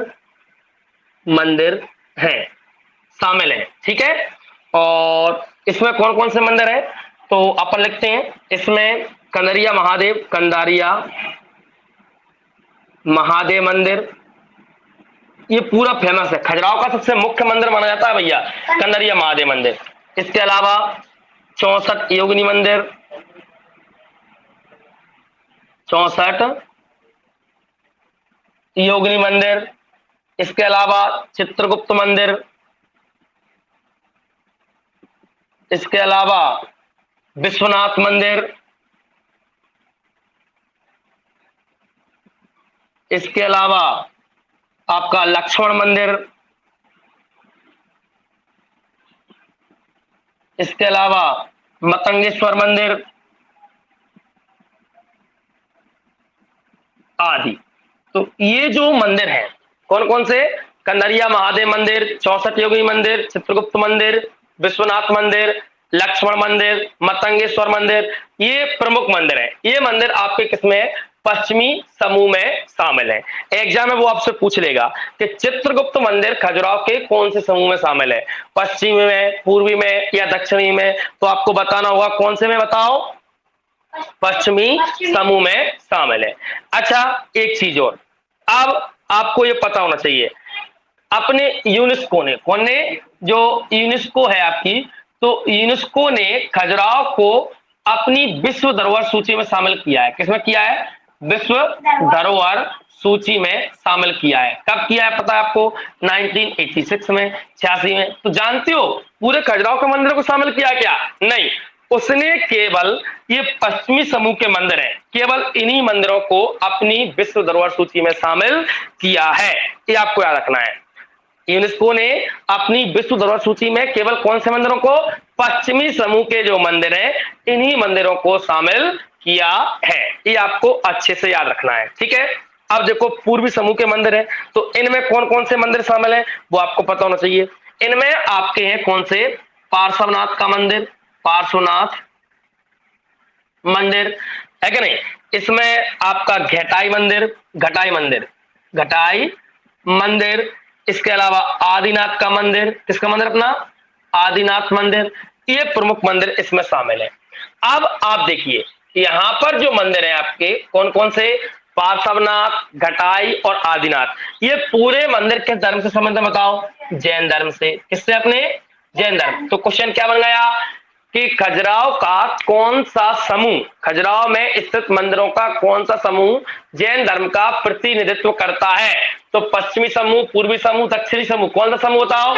मंदिर है, शामिल है। ठीक है, और इसमें कौन कौन से मंदिर है तो अपन लिखते हैं इसमें कनरिया महादेव, कंदारिया महादेव मंदिर, ये पूरा फेमस है। खजुराहो का सबसे मुख्य मंदिर माना जाता है भैया कंदरिया महादेव मंदिर। इसके अलावा 64 योगिनी मंदिर, 64 योगिनी मंदिर। इसके अलावा चित्रगुप्त मंदिर, इसके अलावा विश्वनाथ मंदिर, इसके अलावा आपका लक्ष्मण मंदिर, इसके अलावा मतंगेश्वर मंदिर आदि। तो ये जो मंदिर हैं कौन कौन से? कंदरिया महादेव मंदिर, 64 योगिनी मंदिर, चित्रगुप्त मंदिर, विश्वनाथ मंदिर, लक्ष्मण मंदिर, मतंगेश्वर मंदिर, ये प्रमुख मंदिर हैं। ये मंदिर आपके किसमें है? पश्चिमी समूह में शामिल है। एग्जाम में वो आपसे पूछ लेगा कि चित्रगुप्त मंदिर खजुराहो के कौन से समूह में शामिल है, पश्चिमी में, पूर्वी में या दक्षिणी में? तो आपको बताना होगा कौन से में, बताओ। पश्चिमी समूह में शामिल है। अच्छा एक चीज और, अब आपको ये पता होना चाहिए, अपने यूनेस्को ने, कौन ने? जो यूनेस्को है आपकी, तो यूनेस्को ने खजुराहो को अपनी विश्व धरोहर सूची में शामिल किया है। किसमें किया है? विश्व धरोहर सूची में शामिल किया है। कब किया है पता है आपको? 1986 में, 86 में। तो जानते हो पूरे खजुराहो के मंदिरों को शामिल किया क्या? नहीं, उसने केवल ये पश्चिमी समूह के मंदिर हैं, केवल इन्हीं मंदिरों को अपनी विश्व धरोहर सूची में शामिल किया है। ये आपको याद रखना है। यूनेस्को ने अपनी विश्व धरोहर सूची में केवल कौन से मंदिरों को? पश्चिमी समूह के जो मंदिर हैं इन्हीं मंदिरों को शामिल किया है। ये आपको अच्छे से याद रखना है। ठीक है, अब देखो पूर्वी समूह के मंदिर हैं, तो इनमें कौन कौन से मंदिर शामिल हैं वो आपको पता होना चाहिए। इनमें आपके हैं कौन से? पार्श्वनाथ का मंदिर, पार्श्वनाथ मंदिर है कि नहीं? इसमें आपका घटाई मंदिर, घटाई मंदिर, घटाई मंदिर। इसके अलावा आदिनाथ का मंदिर, किसका मंदिर? अपना आदिनाथ मंदिर। ये प्रमुख मंदिर इसमें शामिल है। अब आप देखिए यहां पर जो मंदिर है आपके कौन कौन से? पार्श्वनाथ, घटाई और आदिनाथ। ये पूरे मंदिर किस धर्म से संबंधित है बताओ? जैन धर्म से। किससे? अपने जैन धर्म। तो क्वेश्चन क्या बन गया कि खजुराहो का कौन सा समूह, खजुराहो में स्थित मंदिरों का कौन सा समूह जैन धर्म का प्रतिनिधित्व करता है? तो पश्चिमी समूह, पूर्वी समूह, दक्षिणी समूह, कौन सा समूह बताओ?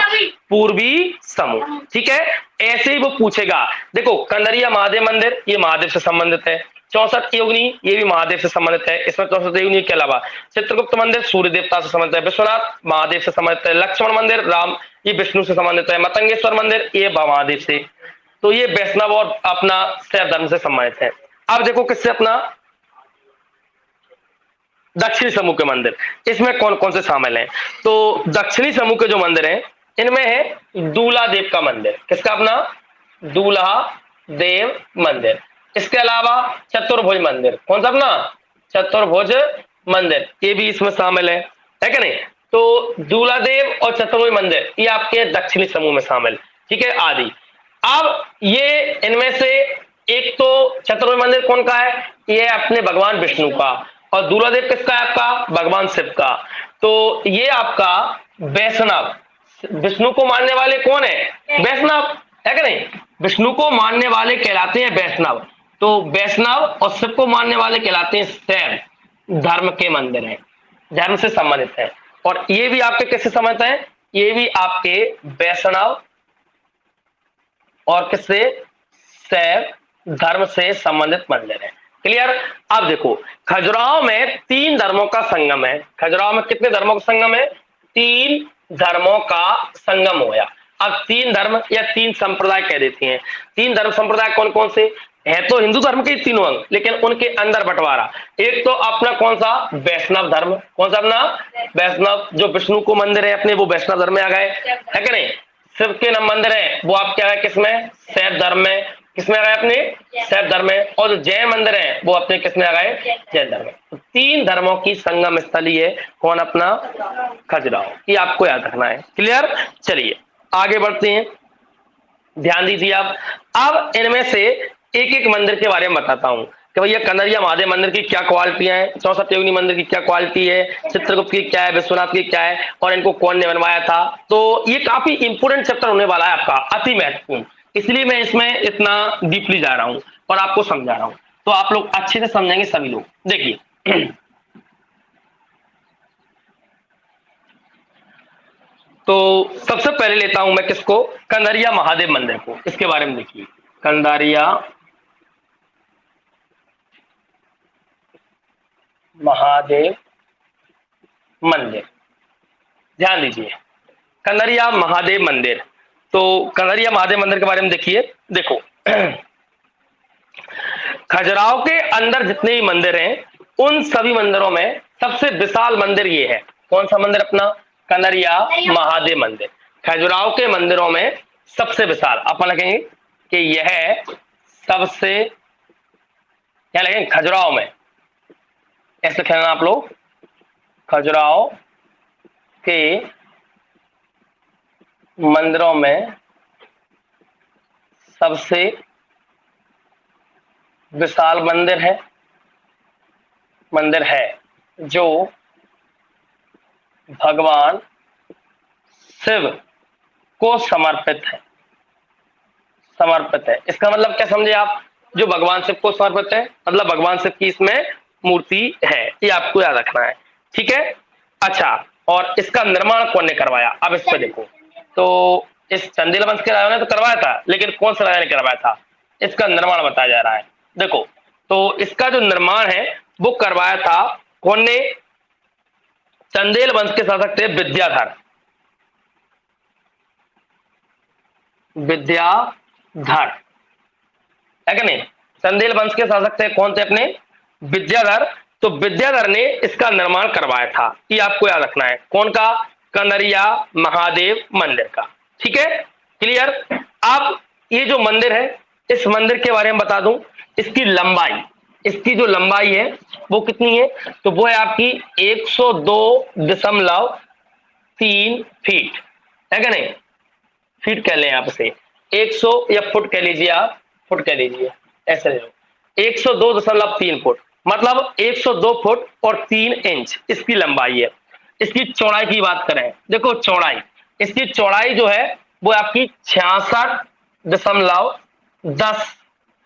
पूर्वी समूह। ठीक है, ऐसे ही वो पूछेगा। देखो कंदरिया महादेव मंदिर ये महादेव से संबंधित है, 64 योगिनी ये भी महादेव से संबंधित है। इसमें 64 योगिनी के अलावा चित्रगुप्त मंदिर सूर्य देवता से संबंधित है, विश्वनाथ महादेव से संबंधित है, लक्ष्मण मंदिर राम ये विष्णु से संबंधित है, मतंगेश्वर मंदिर ये महादेव से। तो ये वैष्णव और अपना शैव धर्म से संबंधित है। अब देखो किससे? अपना दक्षिणी समूह के मंदिर, इसमें कौन कौन से शामिल हैं? तो दक्षिणी समूह के जो मंदिर हैं इनमें है दूल्हा देव का मंदिर। किसका? अपना दूल्हा देव मंदिर। इसके अलावा चतुर्भुज मंदिर, कौन सा? अपना चतुर्भुज मंदिर, ये भी इसमें शामिल है कि नहीं? तो दूल्हा देव और चतुर्भुज मंदिर ये आपके दक्षिणी समूह में शामिल। ठीक है, आदि। अब ये इनमें से एक तो चतुर्भुज मंदिर कौन का है? ये अपने भगवान विष्णु का, और दूल्हा देव किसका है? आपका भगवान शिव का। तो ये आपका वैष्णव, विष्णु को मानने वाले कौन है? वैष्णव, है कि नहीं? विष्णु को मानने वाले कहलाते हैं वैष्णव। तो वैष्णव और शिव को मानने वाले कहलाते हैं शैव धर्म के मंदिर हैं, धर्म से संबंधित है। और ये भी आपके किससे संबंधित है? ये भी आपके वैष्णव और किससे? शैव धर्म से संबंधित मंदिर है। क्लियर? अब देखो खजुराहो में 3 धर्मों का संगम है। खजुराहो में कितने धर्मों का संगम है? 3 धर्मों का संगम होया। अब 3 धर्म या 3 संप्रदाय कह देती हैं। 3 धर्म संप्रदाय कौन कौन से है? तो हिंदू धर्म के तीनों अंग, लेकिन उनके अंदर बंटवारा। एक तो अपना कौन सा? वैष्णव धर्म। कौन सा अपना? वैष्णव। जो विष्णु को मंदिर है अपने, वो वैष्णव धर्म में आ गए, है कि नहीं? शिव के नाम मंदिर है, वो आप क्या है किसमें? शैव धर्म में। किसमें आ गए? अपने शैव धर्म में। और जो जैन मंदिर है वो अपने किसमें आ गए? जैन धर्म में। तो 3 धर्मों की संगम स्थली है कौन? अपना खजुराहो। ये आपको याद रखना है। क्लियर? चलिए आगे बढ़ते हैं, ध्यान दीजिए आप। अब इनमें से एक एक मंदिर के बारे में बताता हूं कि भैया कनरिया महादेव मंदिर की क्या क्वालिटियां हैं, 64 योगिनी मंदिर की क्या क्वालिटी है, चित्रगुप्त की क्या है, विश्वनाथ की क्या है, और इनको कौन ने बनवाया था। तो ये काफी इंपोर्टेंट चैप्टर होने वाला है आपका, अति महत्वपूर्ण, इसलिए मैं इसमें इतना डीपली जा रहा हूं और आपको समझा रहा हूं, तो आप लोग अच्छे से समझेंगे सभी लोग। देखिए तो सबसे पहले लेता हूं मैं किसको? कंदारिया महादेव मंदिर को। इसके बारे में देखिए, कंदारिया महादेव मंदिर, ध्यान दीजिए, कंदारिया महादेव मंदिर। तो कंदारिया महादेव मंदिर के बारे में देखिए, देखो खजुराहो के अंदर जितने भी मंदिर हैं उन सभी मंदिरों में सबसे विशाल मंदिर ये है। कौन सा मंदिर? अपना कंदारिया महादेव मंदिर। खजुराहो के मंदिरों में सबसे विशाल, अपन लगेंगे कि यह सबसे, क्या लगेंगे? खजुराहो में, ऐसे कहना आप लोग, खजुराहो के मंदिरों में सबसे विशाल मंदिर है जो भगवान शिव को समर्पित है। इसका मतलब क्या समझे आप? जो भगवान शिव को समर्पित है, मतलब भगवान शिव की इसमें मूर्ति है, ये आपको याद रखना है, ठीक है? अच्छा, और इसका निर्माण कौन ने करवाया? अब इस पे देखो, तो इस चंदेल वंश के राजा ने तो करवाया था, लेकिन कौन से राजा ने करवाया था? इसका निर्माण बताया जा रहा है। देखो, तो इसका जो निर्माण है वो करवाया था कौन ने? चंदेल वंश के शासक थे विद्याधर। है कि नहीं? चंदेल वंश के शासक थे कौन थे? अपने विद्याधर। तो विद्याधर ने इसका निर्माण करवाया था, ये आपको याद रखना है। कौन का? कंदारिया महादेव मंदिर का, ठीक है? क्लियर? अब ये जो मंदिर है, इस मंदिर के बारे में बता दूं, इसकी इसकी जो लंबाई है वो कितनी है? तो वो है आपकी 102.3 फीट, है कि नहीं? फीट कह लें आप इसे, 100 या फुट कह लीजिए, आप फुट कह लीजिए, ऐसे ले लो, 102.3 फुट, मतलब 102 फुट और 3 इंच इसकी लंबाई है। इसकी चौड़ाई की बात करें, देखो चौड़ाई, इसकी चौड़ाई जो है वो आपकी 66.10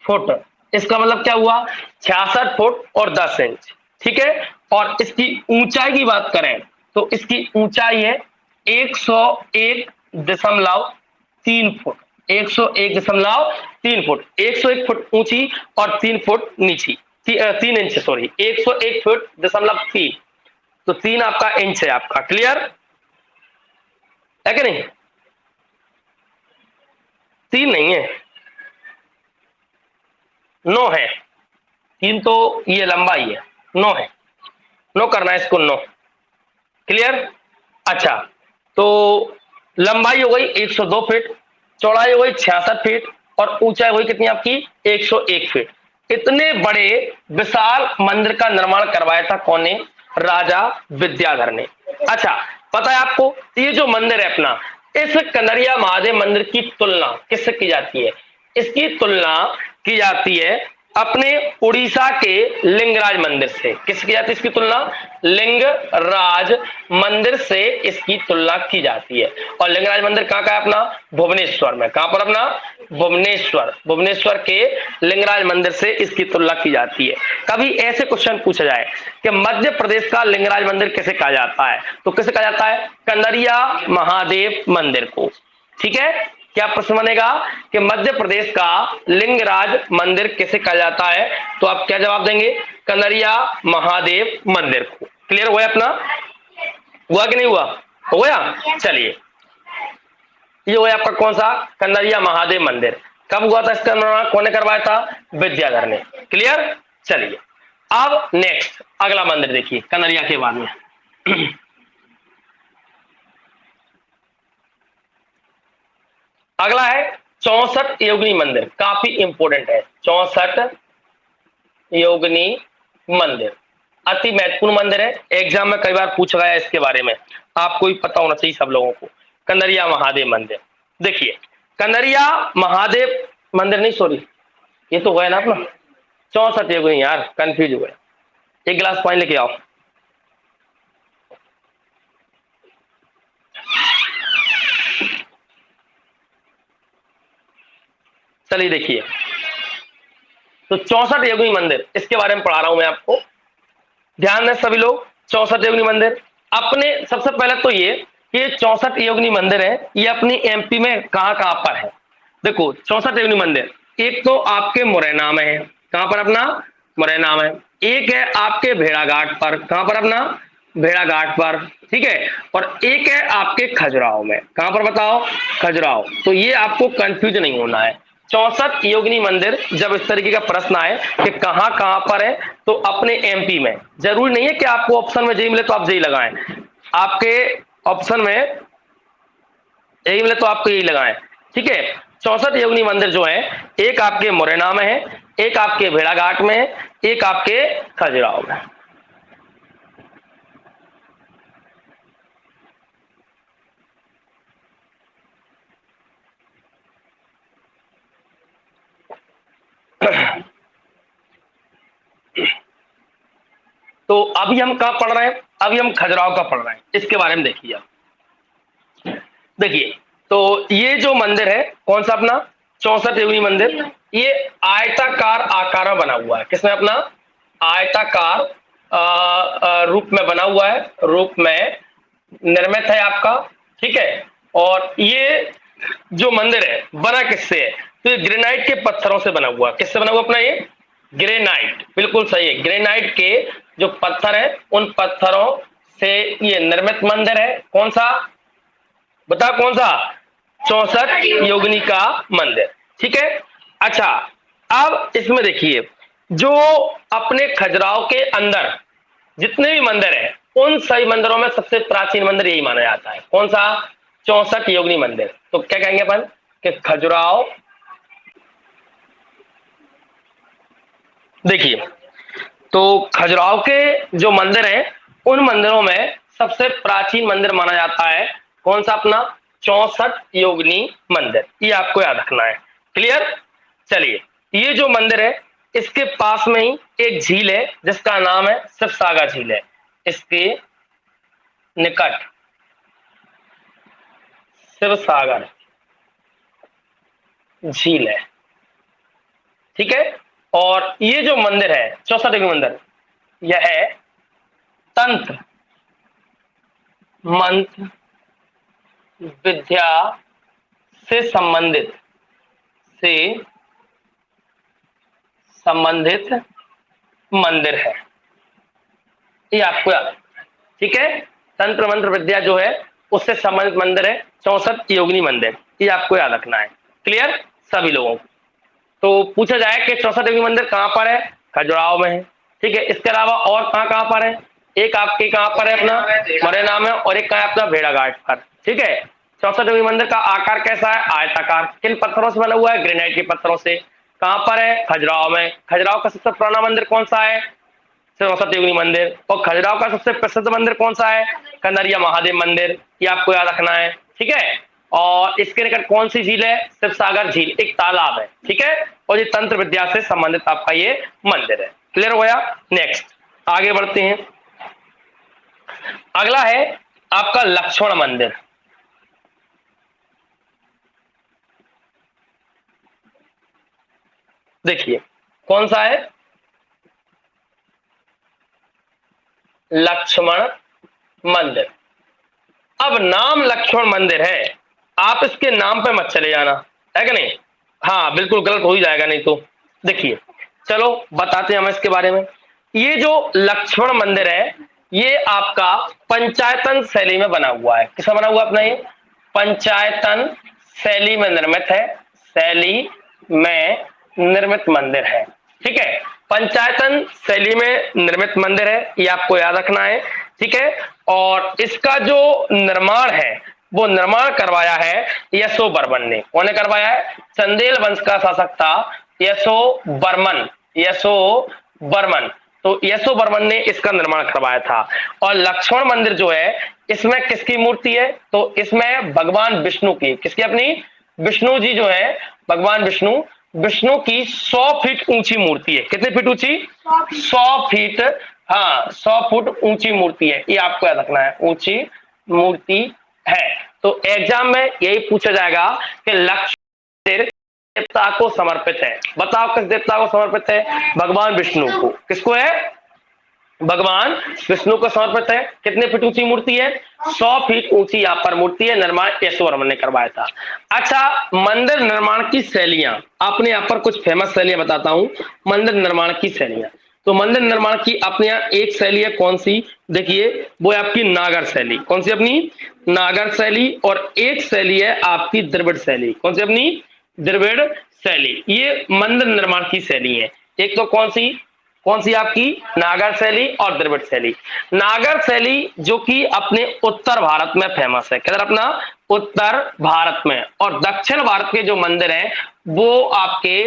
फुट। इसका मतलब क्या हुआ? 66 फुट और 10 इंच, ठीक है? और इसकी ऊंचाई की बात करें तो इसकी ऊंचाई है 101.3 फुट। 101.3 फुट, 101 फुट ऊंची और 3 फुट नीची, 3 इंच, सॉरी, 101.3 तो 3 आपका इंच है आपका। क्लियर है कि नहीं? 3 नहीं है, 9 है। 3 तो ये लंबाई है, 9 है, 9 करना है इसको, 9। क्लियर? अच्छा, तो लंबाई हो गई 102 फीट, चौड़ाई हो गई 66 फीट और ऊंचाई हो गई कितनी आपकी? 101 फीट। इतने बड़े विशाल मंदिर का निर्माण करवाया था कौन ने? राजा विद्याधर ने। अच्छा, पता है आपको ये जो मंदिर है अपना, इस कंदारिया महादेव मंदिर की तुलना किससे की जाती है? इसकी तुलना की जाती है अपने उड़ीसा के लिंगराज मंदिर से। किससे की जाती है इसकी तुलना? लिंगराज मंदिर से इसकी तुलना की जाती है। और लिंगराज मंदिर कहाँ का है अपना? भुवनेश्वर में। कहां पर अपना? भुवनेश्वर के लिंगराज मंदिर से इसकी तुलना की जाती है। कभी ऐसे क्वेश्चन पूछा जाए कि मध्य प्रदेश का लिंगराज मंदिर किसे कहा जाता है, तो किसे कहा जाता है? कंदारिया महादेव मंदिर को, ठीक है? क्या प्रश्न बनेगा कि मध्य प्रदेश का लिंगराज मंदिर किसे कहा जाता है? तो आप क्या जवाब देंगे? कनरिया महादेव मंदिर को। क्लियर हुआ अपना? हुआ कि नहीं हुआ? हो गया। चलिए, ये हुआ आपका कौन सा? कनरिया महादेव मंदिर। कब हुआ था इसका निर्माण? कौन ने करवाया था? विद्याधर ने। क्लियर। चलिए, अब नेक्स्ट अगला मंदिर देखिए कनरिया के बाद में। अगला है 64 योगिनी मंदिर। काफी इंपोर्टेंट है 64 योगिनी मंदिर। अति महत्वपूर्ण मंदिर है, एग्जाम में कई बार पूछा गया इसके बारे में, आपको भी पता होना चाहिए सब लोगों को। कनरिया महादेव मंदिर देखिए, कनरिया महादेव मंदिर नहीं, सॉरी ये तो हुआ है ना अपना 64 योगिनी, यार कंफ्यूज हुआ। एक गिलास पानी लेके आओ। चलिए देखिए, तो 64 योगिनी मंदिर इसके बारे में पढ़ा रहा हूं मैं आपको, ध्यान दें सभी लोग। 64 योगिनी मंदिर अपने, सबसे पहले तो ये 64 योगिनी मंदिर है, ये अपनी एमपी में कहां कहां पर है? देखो 64 योगिनी मंदिर, एक तो आपके मुरैना में है। कहां पर? अपना मुरैना में। एक है आपके भेड़ाघाट पर। कहां पर? अपना भेड़ाघाट पर, ठीक है। और एक है आपके खजुराहो में। कहां पर बताओ? खजुराहो। तो ये आपको कंफ्यूज नहीं होना है। 64 योगिनी मंदिर जब इस तरीके का प्रश्न आए कि कहां कहां पर है, तो अपने एमपी में। जरूरी नहीं है कि आपको ऑप्शन में जेई मिले तो आप जेई लगाएं, आपके ऑप्शन में यही मिले तो आपको यही लगाएं, ठीक है। 64 योगिनी मंदिर जो है, एक आपके मुरैना में है, एक आपके भेड़ाघाट में है, एक आपके खजुराहो में। तो अभी हम कहां पढ़ रहे हैं? अभी हम खजुराहो का पढ़ रहे हैं, इसके बारे में देखिए आप। देखिए, तो ये जो मंदिर है कौन सा? अपना 64 योगिनी मंदिर, ये आयताकार आकार में बना हुआ है। किसमें? अपना आयताकार रूप में बना हुआ है, रूप में निर्मित है आपका, ठीक है। और ये जो मंदिर है बना किससे है? तो ये ग्रेनाइट के पत्थरों से बना हुआ है। किससे बना हुआ? अपना ये ग्रेनाइट, बिल्कुल सही है। ग्रेनाइट के जो पत्थर है उन पत्थरों से ये निर्मित मंदिर है। कौन सा? बताओ कौन सा? 64 योगिनी का मंदिर, ठीक है। अच्छा, अब इसमें देखिए, जो अपने खजुराहो के अंदर जितने भी मंदिर हैं, उन सभी मंदिरों में सबसे प्राचीन मंदिर यही माना जाता है। कौन सा? 64 योगिनी मंदिर। तो क्या कहेंगे अपन कि खजुराहो। देखिए, तो खजुराहो के जो मंदिर हैं, उन मंदिरों में सबसे प्राचीन मंदिर माना जाता है कौन सा? अपना 64 योगिनी मंदिर। ये आपको याद रखना है। क्लियर। चलिए, ये जो मंदिर है इसके पास में ही एक झील है जिसका नाम है शिवसागर झील है। इसके निकट शिवसागर झील है, ठीक है। और ये जो मंदिर है 64 योगिनी मंदिर, यह है तंत्र मंत्र विद्या से से संबंधित मंदिर है। ये आपको याद, ठीक है। तंत्र मंत्र विद्या जो है उससे संबंधित मंदिर है 64 योगिनी मंदिर। ये आपको याद रखना है। क्लियर सभी लोगों को। तो पूछा जाए कि 64 योगिनी मंदिर कहां पर है? खजुराहो में है, ठीक है। इसके अलावा और कहां कहां पर है? एक आपके कहां पर है? अपना मुरैना में, और एक कहां है? अपना भेड़ाघाट पर, ठीक है। 64 योगिनी मंदिर का आकार कैसा है? आयताकार। किन पत्थरों से बना हुआ है? ग्रेनाइट के पत्थरों से। कहां पर है? खजुराहो में। खजुराहो का सबसे पुराना मंदिर कौन सा है? 64 योगिनी मंदिर। और खजुराहो का सबसे प्रसिद्ध मंदिर कौन सा है? कनरिया महादेव मंदिर। ये आपको याद रखना है, ठीक है। और इसके निकट कौन सी झील है? शिवसागर झील, एक तालाब है, ठीक है। और ये तंत्र विद्या से संबंधित आपका ये मंदिर है। क्लियर हो गया। नेक्स्ट आगे बढ़ते हैं। अगला है आपका लक्ष्मण मंदिर। देखिए कौन सा है? लक्ष्मण मंदिर। अब नाम लक्ष्मण मंदिर है, आप इसके नाम पे मत चले जाना, है कि नहीं? हाँ बिल्कुल, गलत हो ही जाएगा नहीं तो। देखिए चलो बताते हैं हम इसके बारे में। ये जो लक्ष्मण मंदिर है ये आपका पंचायतन शैली में बना हुआ है। किसका बना हुआ अपना? ये पंचायतन शैली में निर्मित है, शैली में निर्मित मंदिर है। ठीक है, पंचायतन शैली में निर्मित मंदिर है, ये आपको याद रखना है। ठीक है, और इसका जो निर्माण है वो निर्माण करवाया है यशो बर्मन ने। कौन ने करवाया है? चंदेल वंश का शासक था यशो बर्मन, यशो बर्मन। तो यशो बर्मन ने इसका निर्माण करवाया था। और लक्ष्मण मंदिर जो है इसमें किसकी मूर्ति है? तो इसमें भगवान विष्णु की। किसकी? अपनी विष्णु जी जो है, भगवान विष्णु, विष्णु की 100 फीट ऊंची मूर्ति है। कितने फीट ऊंची? 100 फीट। हाँ 100 फुट ऊंची मूर्ति है, ये आपको याद रखना है, ऊंची मूर्ति है। तो एग्जाम में यही पूछा जाएगा कि लक्ष्मण देवता को समर्पित है। बताओ किस देवता को समर्पित है? भगवान विष्णु को। किसको है? भगवान विष्णु को समर्पित है। कितने फीट ऊंची मूर्ति है? 100 फीट ऊंची यहाँ पर मूर्ति है। निर्माण यशो बर्मन ने करवाया था। अच्छा, मंदिर निर्माण की शैलियां, आपने यहाँ पर कुछ फेमस शैलियां बताता हूं। मंदिर निर्माण की शैलियां, तो मंदिर निर्माण की अपने यहाँ एक शैली है, कौन सी? देखिए वो है आपकी नागर शैली। कौन सी? अपनी नागर शैली। और एक शैली है आपकी द्रविड़ शैली। कौन सी? अपनी द्रविड़ शैली। ये मंदिर निर्माण की शैली है। एक तो कौन सी? कौन सी? आपकी नागर शैली और द्रविड़ शैली। नागर शैली जो कि अपने उत्तर भारत में फेमस है। किधर? अपना उत्तर भारत में। और दक्षिण भारत के जो मंदिर हैं वो आपके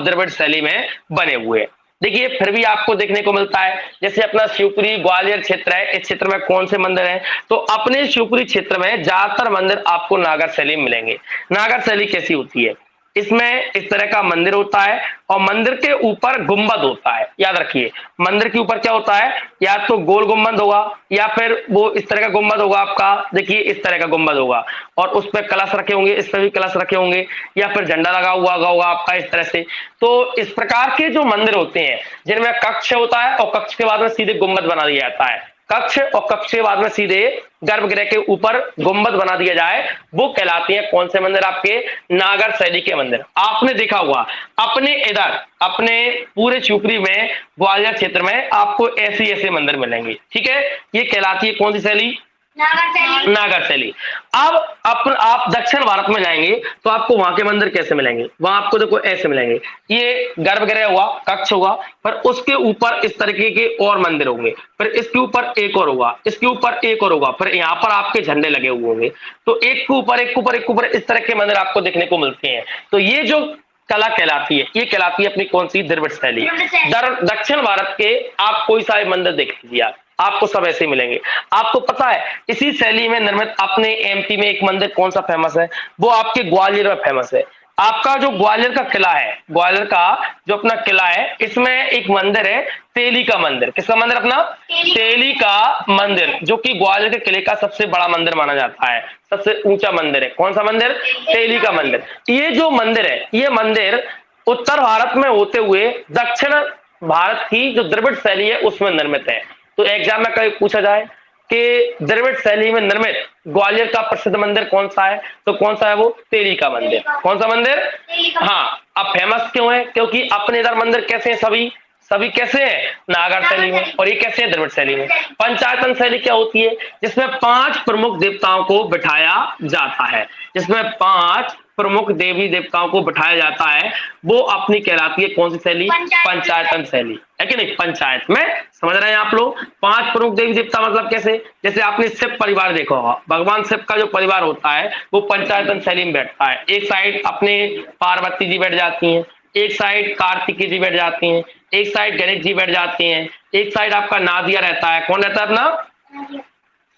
द्रविड़ शैली में बने हुए। देखिए फिर भी आपको देखने को मिलता है, जैसे अपना शिवपुरी ग्वालियर क्षेत्र है, इस क्षेत्र में कौन से मंदिर हैं? तो अपने शिवपुरी क्षेत्र में ज्यादातर मंदिर आपको नागर शैली में मिलेंगे। नागर शैली कैसी होती है? इसमें इस तरह का मंदिर होता है और मंदिर के ऊपर गुंबद होता है। याद रखिए, मंदिर के ऊपर क्या होता है? या तो गोल गुंबद होगा या फिर वो इस तरह का गुंबद होगा आपका। देखिए इस तरह का गुंबद होगा और उस पर कलश रखे होंगे, इस पर भी कलश रखे होंगे, या फिर झंडा लगा हुआ होगा आपका इस तरह से। तो इस प्रकार के जो मंदिर होते हैं जिनमें कक्ष होता है और कक्ष के बाद में सीधे गुंबद बना दिया जाता है, कक्ष और कक्ष के बाद में सीधे गर्भगृह के ऊपर गुंबद बना दिया जाए, वो कहलाती है कौन से मंदिर? आपके नागर शैली के मंदिर। आपने देखा होगा अपने इधर अपने पूरे शिवपुरी में ग्वालियर क्षेत्र में आपको ऐसे ऐसे मंदिर मिलेंगे। ठीक है, ये कहलाती है कौन सी शैली? नागर शैली। अब आप दक्षिण भारत में जाएंगे तो आपको वहां के मंदिर कैसे मिलेंगे? वहां आपको देखो ऐसे मिलेंगे, ये गर्भगृह हुआ, कक्ष होगा, पर उसके ऊपर इस तरीके के और मंदिर होंगे, फिर इसके ऊपर एक और होगा, इसके ऊपर एक और होगा, फिर यहाँ पर आपके झंडे लगे हुए होंगे। तो एक के ऊपर एक के ऊपर एक के ऊपर इस तरह के मंदिर आपको देखने को मिलते हैं। तो ये जो कला कहलाती है, ये कहलाती है अपनी कौन सी? द्रविड़ शैली। दक्षिण भारत के आप कोई सा मंदिर देख लीजिए, आपको सब ऐसे मिलेंगे। आपको पता है इसी शैली में निर्मित अपने एमपी में एक मंदिर कौन सा फेमस है? वो आपके ग्वालियर में फेमस है। आपका जो ग्वालियर का किला है, ग्वालियर का जो अपना किला है, इसमें एक मंदिर है तेली का मंदिर। किसका मंदिर? अपना तेली का मंदिर, जो कि ग्वालियर के किले का सबसे बड़ा मंदिर माना जाता है, सबसे ऊंचा मंदिर है। कौन सा मंदिर? तेली का मंदिर। ये जो मंदिर है, ये मंदिर उत्तर भारत में होते हुए दक्षिण भारत की जो द्रविड़ शैली है उसमें निर्मित है। तो एग्जाम में कभी पूछा जाए कि द्रविड़ शैली में निर्मित ग्वालियर का प्रसिद्ध मंदिर कौन सा है, तो कौन सा है वो? तेली का मंदिर। कौन सा मंदिर? हाँ, अब फेमस क्यों है? क्योंकि अपने इधर मंदिर कैसे हैं? सभी सभी कैसे हैं? नागर शैली में। और ये कैसे है? द्रविड़ शैली में। पंचायतन शैली क्या होती है? जिसमें 5 प्रमुख देवताओं को बिठाया जाता है, जिसमें 5 प्रमुख देवी देवताओं को बिठाया जाता है, वो अपनी कहलाती है कौन सी शैली? पंचायतन शैली, है कि नहीं? पंचायत में समझ रहे हैं आप लोग? 5 प्रमुख देवी देवता मतलब कैसे? जैसे आपने शिव परिवार देखा होगा, भगवान शिव का जो परिवार होता है वो पंचायतन शैली में बैठता है। एक साइड अपने पार्वती जी बैठ जाती हैं, एक साइड कार्तिकी जी बैठ जाती हैं, एक साइड गणेश जी बैठ जाते हैं, एक साइड आपका नादिया रहता है। कौन रहता है? अपना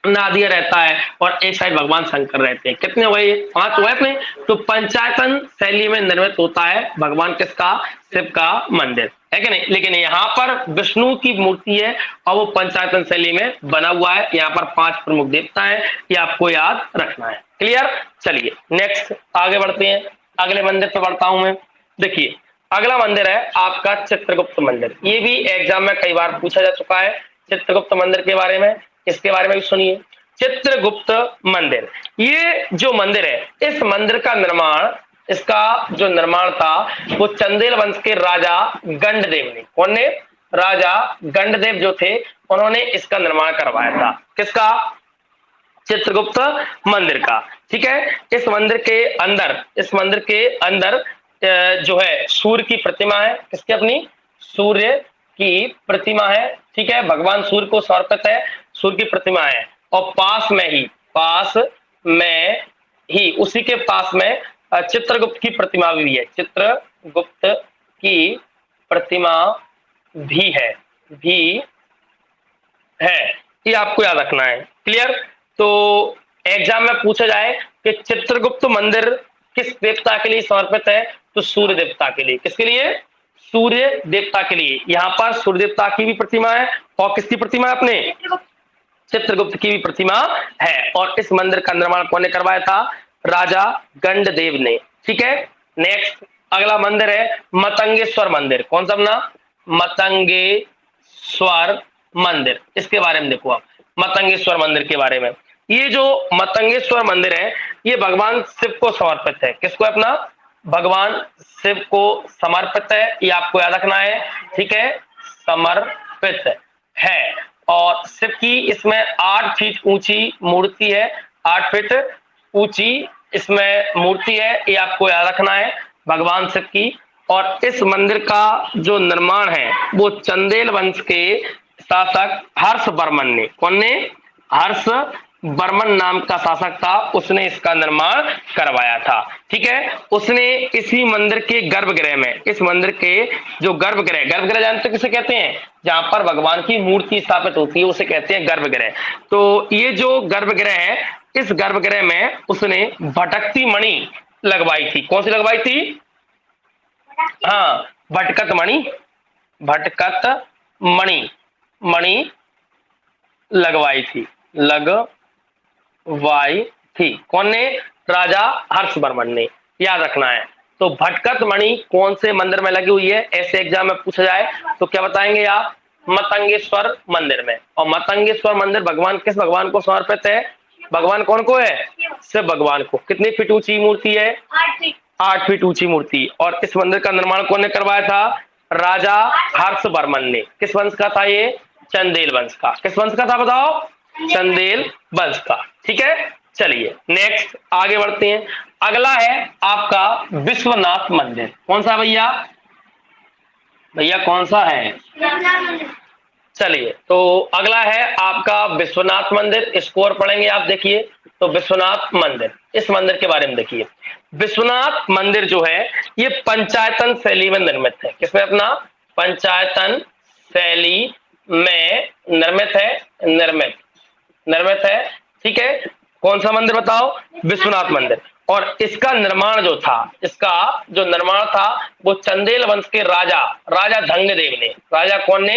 नादिया रहता है। और एक साइड भगवान शंकर रहते हैं। कितने हुए? 5 हुए अपने। तो पंचायतन शैली में निर्मित होता है भगवान किसका? शिव का मंदिर, है कि नहीं? लेकिन यहाँ पर विष्णु की मूर्ति है और वो पंचायतन शैली में बना हुआ है। यहाँ पर 5 प्रमुख देवता है, ये आपको याद रखना है। क्लियर? चलिए नेक्स्ट आगे बढ़ते हैं, अगले मंदिर पे बढ़ता हूं मैं। देखिए अगला मंदिर है आपका चित्रगुप्त मंदिर। ये भी एग्जाम में कई बार पूछा जा चुका है चित्रगुप्त मंदिर के बारे में। इसके बारे में भी सुनिए। चित्रगुप्त मंदिर। ये जो मंदिर है, इस मंदिर का निर्माण, इसका जो निर्माण था वो चंदेल वंश के राजा गंडदेव ने, कौन ने? राजा गंडदेव जो थे उन्होंने इसका निर्माण करवाया था। किसका? चित्रगुप्त मंदिर का। ठीक है, इस मंदिर के अंदर, इस मंदिर के अंदर जो है सूर्य की प्रतिमा है। किसकी? अपनी सूर्य की प्रतिमा है। ठीक है, भगवान सूर्य को समर्पित है, सूर्य की प्रतिमा है। और पास में ही उसी के पास में चित्रगुप्त की प्रतिमा भी है, चित्रगुप्त की प्रतिमा भी है। ये आपको याद रखना है। क्लियर? तो एग्जाम में पूछा जाए कि चित्रगुप्त मंदिर किस देवता के लिए समर्पित है, तो सूर्य देवता के लिए। किसके लिए? सूर्य देवता के लिए। यहाँ पर सूर्य देवता की भी प्रतिमा है और किसकी प्रतिमा है? अपने चित्रगुप्त की भी प्रतिमा है। और इस मंदिर का निर्माण कौन ने करवाया था? राजा गंडदेव ने। ठीक है, नेक्स्ट अगला मंदिर है मतंगेश्वर मंदिर। कौन सा? अपना मतंगेश्वर मंदिर। इसके बारे में देखो आप, मतंगेश्वर मंदिर के बारे में। ये जो मतंगेश्वर मंदिर है ये भगवान शिव को समर्पित है। किसको? अपना भगवान शिव को समर्पित है, ये आपको याद रखना है। ठीक है, समर्पित है। और शिव की इसमें 8 फीट ऊंची मूर्ति है, 8 फीट ऊंची इसमें मूर्ति है, ये आपको याद रखना है, भगवान शिव की। और इस मंदिर का जो निर्माण है वो चंदेल वंश के शासक हर्षवर्मन ने, कौन ने? हर्षवर्मन नाम का शासक था, उसने इसका निर्माण करवाया था। ठीक है, उसने इसी मंदिर के गर्भगृह में, इस मंदिर के जो गर्भगृह जानते हो किसे कहते हैं? जहां पर भगवान की मूर्ति स्थापित होती है उसे कहते हैं गर्भगृह। तो ये जो गर्भगृह है, इस गर्भगृह में उसने भटकती मणि लगवाई थी। कौन सी लगवाई थी? हाँ, भटकत मणि लगवाई थी। कौन ने? राजा हर्षवर्मन ने। याद रखना है। तो भटकत मणि कौन से मंदिर में लगी हुई है, ऐसे एग्जाम में पूछा जाए तो क्या बताएंगे आप? मतंगेश्वर मंदिर में। और मतंगेश्वर मंदिर भगवान किस भगवान को समर्पित है? भगवान कौन को है? शिव भगवान को। कितनी फीट ऊंची मूर्ति है? 8 फीट ऊंची मूर्ति। और इस मंदिर का निर्माण कौन ने करवाया था? राजा हर्षवर्मन ने। किस वंश का था ये? चंदेल वंश का। किस वंश का था बताओ? चंदेल वंश का। ठीक है, चलिए नेक्स्ट आगे बढ़ते हैं। अगला है आपका विश्वनाथ मंदिर। कौन सा भैया? कौन सा है? चलिए, तो अगला है आपका विश्वनाथ मंदिर। स्कोर पढ़ेंगे आप, देखिए। तो विश्वनाथ मंदिर, इस मंदिर के बारे में देखिए। विश्वनाथ मंदिर जो है ये पंचायतन शैली में निर्मित है। किसमें? अपना पंचायतन शैली में निर्मित है। ठीक है, कौन सा मंदिर बताओ? विश्वनाथ मंदिर। और इसका निर्माण था वो चंदेल वंश के राजा धंगदेव ने। राजा कौन ने?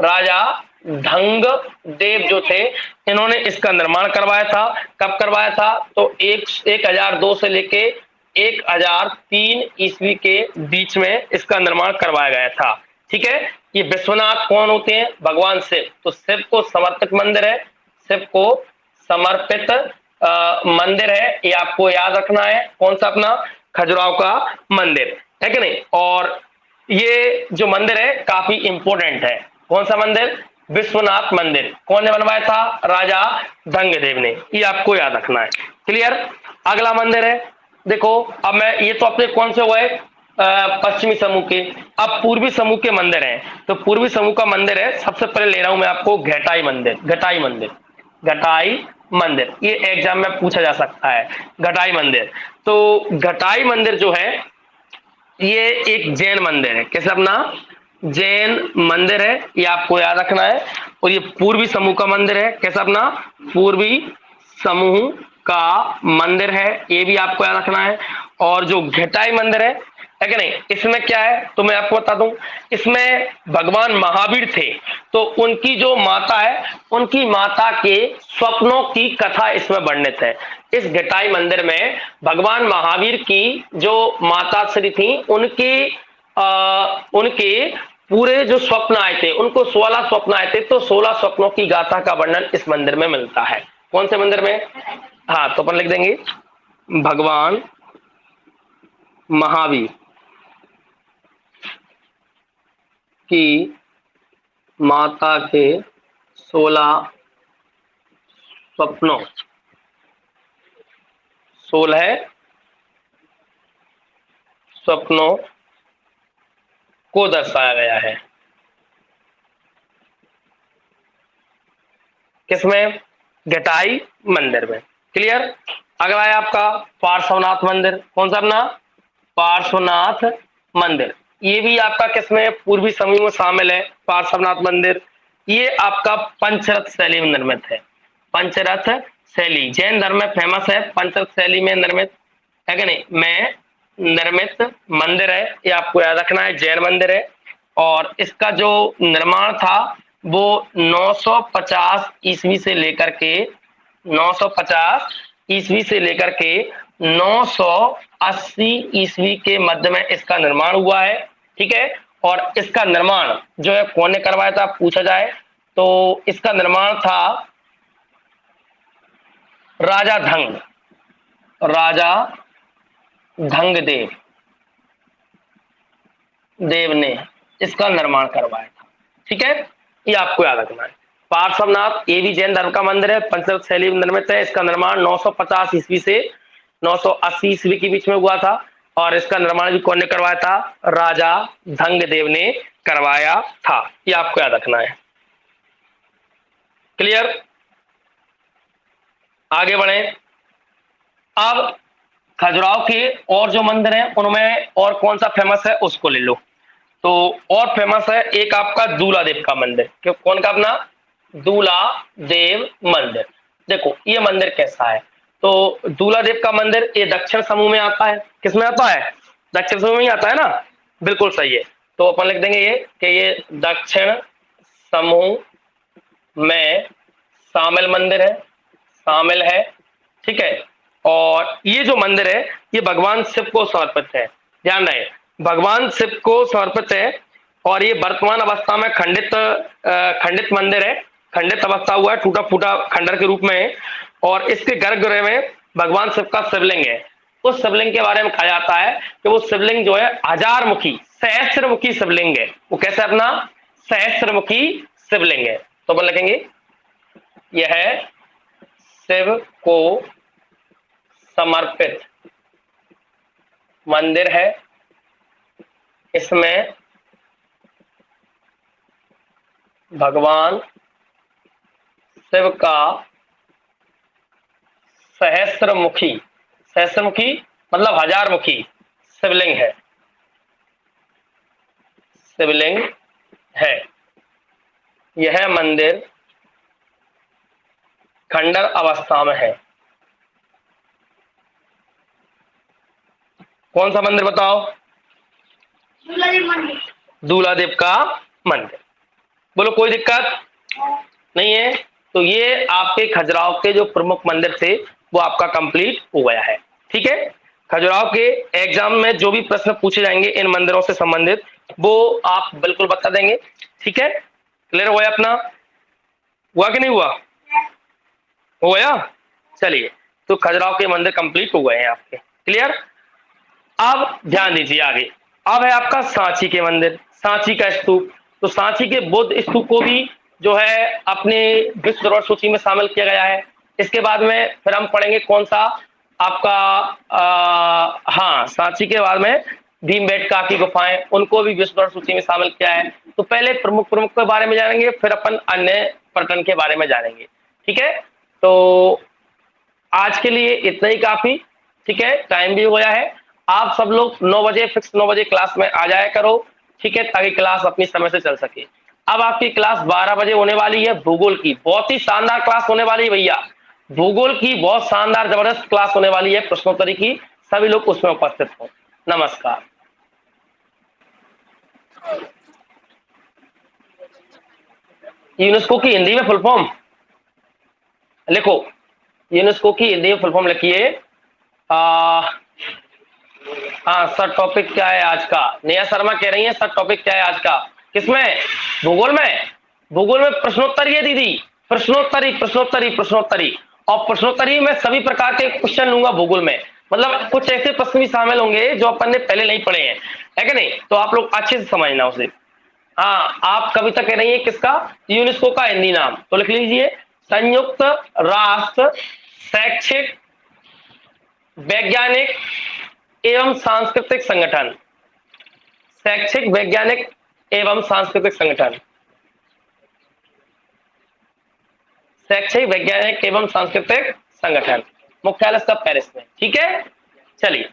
राजा धंगदेव जो थे इन्होंने इसका निर्माण करवाया था। कब करवाया था? तो 1002 से लेके 1003 ईस्वी के बीच में इसका निर्माण करवाया गया था। ठीक है, ये विश्वनाथ कौन होते हैं? भगवान शिव। तो शिव को समर्पित मंदिर है, शिव को समर्पित मंदिर है, ये आपको याद रखना है। कौन सा? अपना खजुराहो का मंदिर है कि नहीं? और ये जो मंदिर है काफी इंपोर्टेंट है। कौन सा मंदिर? विश्वनाथ मंदिर। कौन ने बनवाया था? राजा धंगदेव ने। ये आपको याद रखना है। क्लियर? अगला मंदिर है, देखो। अब मैं ये तो अपने कौन से हुए? पश्चिमी समूह के। अब पूर्वी समूह के मंदिर हैं। तो पूर्वी समूह का मंदिर है, सबसे पहले ले रहा हूं मैं आपको घटाई मंदिर। ये एग्जाम में पूछा जा सकता है, घटाई मंदिर। तो घटाई मंदिर जो है ये एक जैन मंदिर है। कैसे? अपना जैन मंदिर है, ये आपको याद रखना है। और ये पूर्वी समूह का मंदिर है। कैसा? अपना पूर्वी समूह का मंदिर है, ये भी आपको याद रखना है। और जो घटाई मंदिर है कि नहीं, इसमें क्या है तो मैं आपको बता दूं, इसमें भगवान महावीर थे, तो उनकी जो माता है, उनकी माता के स्वप्नों की कथा इसमें वर्णित है। इस घटाई मंदिर में भगवान महावीर की जो माता श्री थी, उनके पूरे जो स्वप्न आए थे, उनको 16 स्वप्न आए थे, तो 16 स्वप्नों की गाथा का वर्णन इस मंदिर में मिलता है। कौन से मंदिर में? हाँ, तो अपन लिख देंगे भगवान महावीर की माता के 16 स्वप्नों, 16 स्वप्नों को दर्शाया गया है। किसमें? घटाई मंदिर में। क्लियर। अगला है आपका पार्श्वनाथ मंदिर। कौन सा अपना? पार्श्वनाथ मंदिर। ये भी आपका किसमें? पूर्वी समूह में शामिल है पार्श्वनाथ मंदिर। ये आपका पंचरथ शैली में निर्मित है। पंचरथ शैली जैन धर्म में फेमस है, पंचरथ शैली में निर्मित है कि नहीं, में निर्मित मंदिर है। ये आपको याद रखना है, जैन मंदिर है। और इसका जो निर्माण था वो 950 ईस्वी से लेकर के 950 ईस्वी से लेकर के 980 ईस्वी के मध्य में इसका निर्माण हुआ है। ठीक है। और इसका निर्माण जो है कौन ने करवाया था पूछा जाए तो इसका निर्माण था राजा धंग, राजा धंगदेव ने इसका निर्माण करवाया था। ठीक है, ये आपको याद रखना है। पार्श्वनाथ ये भी जैन धर्म का मंदिर है, पंचरथ शैली में निर्मित है। इसका निर्माण 950 ईस्वी से 980 ईस्वी के बीच में हुआ था और इसका निर्माण भी कौन ने करवाया था? राजा धंगदेव ने करवाया था। ये आपको याद रखना है। क्लियर। आगे बढ़े। अब खजुराहो के और जो मंदिर हैं उनमें और कौन सा फेमस है उसको ले लो। तो और फेमस है एक आपका दूला देव का मंदिर। क्यों? कौन का? अपना दूला देव मंदिर। देखो ये मंदिर कैसा है, तो दूला देव का मंदिर ये दक्षिण समूह में आता है। किसमें आता है? दक्षिण समूह में आता है ना, बिल्कुल सही है। तो अपन लिख देंगे ये कि ये दक्षिण समूह में शामिल मंदिर है, शामिल है। ठीक है। और ये जो मंदिर है ये भगवान शिव को समर्पित है। ध्यान रहे, भगवान शिव को समर्पित है और ये वर्तमान अवस्था में खंडित मंदिर है, खंडित अवस्था हुआ है, टूटा फूटा खंडर के रूप में है। और इसके गर्भगृह में भगवान शिव का शिवलिंग है। उस शिवलिंग के बारे में कहा जाता है कि वो शिवलिंग जो है 1000मुखी, सहस्त्रमुखी शिवलिंग है। वो कैसे? अपना सहस्त्रमुखी शिवलिंग है। तो अपन लिखेंगे यह शिव को समर्पित मंदिर है। इसमें भगवान शिव का सहस्त्रमुखी, सहस्त्रमुखी मतलब 1000मुखी शिवलिंग है, शिवलिंग है। यह मंदिर खंडर अवस्था में है। कौन सा मंदिर बताओ? दूलादेव मंदिर। दूलादेव का मंदिर। बोलो कोई दिक्कत नहीं है। तो ये आपके खजुराहो के जो प्रमुख मंदिर थे वो आपका कंप्लीट हो गया है। ठीक है। खजुराहो के एग्जाम में जो भी प्रश्न पूछे जाएंगे इन मंदिरों से संबंधित वो आप बिल्कुल बता देंगे। ठीक है। क्लियर हो गया अपना? हुआ कि नहीं हुआ? हो गया। चलिए, तो खजुराहो के मंदिर कंप्लीट हो गए हैं आपके। क्लियर। अब ध्यान दीजिए आगे। अब है आपका सांची के मंदिर, सांची का स्तूप। तो सांची के बुद्ध स्तूप को भी जो है अपने विश्व धरोहर सूची में शामिल किया गया है। इसके बाद में फिर हम पढ़ेंगे कौन सा आपका हाँ, सांची के बाद में भीमबेटका की गुफाएं, उनको भी विश्व धरोहर सूची में शामिल किया है। तो पहले प्रमुख के बारे में जानेंगे, फिर अपन अन्य पर्यटन के बारे में जानेंगे। ठीक है। तो आज के लिए इतना ही काफी। ठीक है, टाइम भी हो गया है। आप सब लोग 9 बजे फिक्स 9 बजे क्लास में आ जाया करो। ठीक है, ताकि क्लास अपनी समय से चल सके। अब आपकी क्लास 12 बजे होने वाली है, भूगोल की। बहुत ही शानदार क्लास होने वाली है भैया, भूगोल की बहुत शानदार जबरदस्त क्लास होने वाली है, प्रश्नोत्तरी की। सभी लोग उसमें उपस्थित हो। नमस्कार। यूनेस्को की हिंदी में फुल फॉर्म लिखो। यूनेस्को की हिंदी में फुल फॉर्म लिखिए। हाँ सर, टॉपिक क्या है आज का? नेहा शर्मा कह रही है सर टॉपिक क्या है आज का? किसमें? भूगोल में। भूगोल में प्रश्नोत्तरी है दीदी, प्रश्नोत्तरी प्रश्नोत्तरी प्रश्नोत्तरी। और प्रश्नोत्तरी में सभी प्रकार के क्वेश्चन लूंगा भूगोल में, मतलब कुछ ऐसे प्रश्न भी शामिल होंगे जो अपन ने पहले नहीं पढ़े हैं, है कि नहीं, तो आप लोग अच्छे से समझना उसे। हाँ, आप कविता कह रही है किसका, यूनेस्को का हिंदी नाम, तो लिख लीजिए संयुक्त राष्ट्र शैक्षिक वैज्ञानिक एवं सांस्कृतिक संगठन, शैक्षिक वैज्ञानिक एवं सांस्कृतिक संगठन, शैक्षिक वैज्ञानिक एवं सांस्कृतिक संगठन, मुख्यालय इसका पेरिस में। ठीक है, चलिए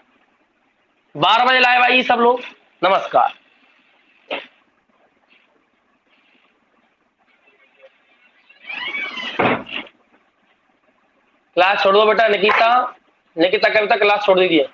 12 बजे लाए भाई सब लोग, नमस्कार। क्लास छोड़ दो बेटा, निकिता, निकिता कविता क्लास छोड़ दीजिए।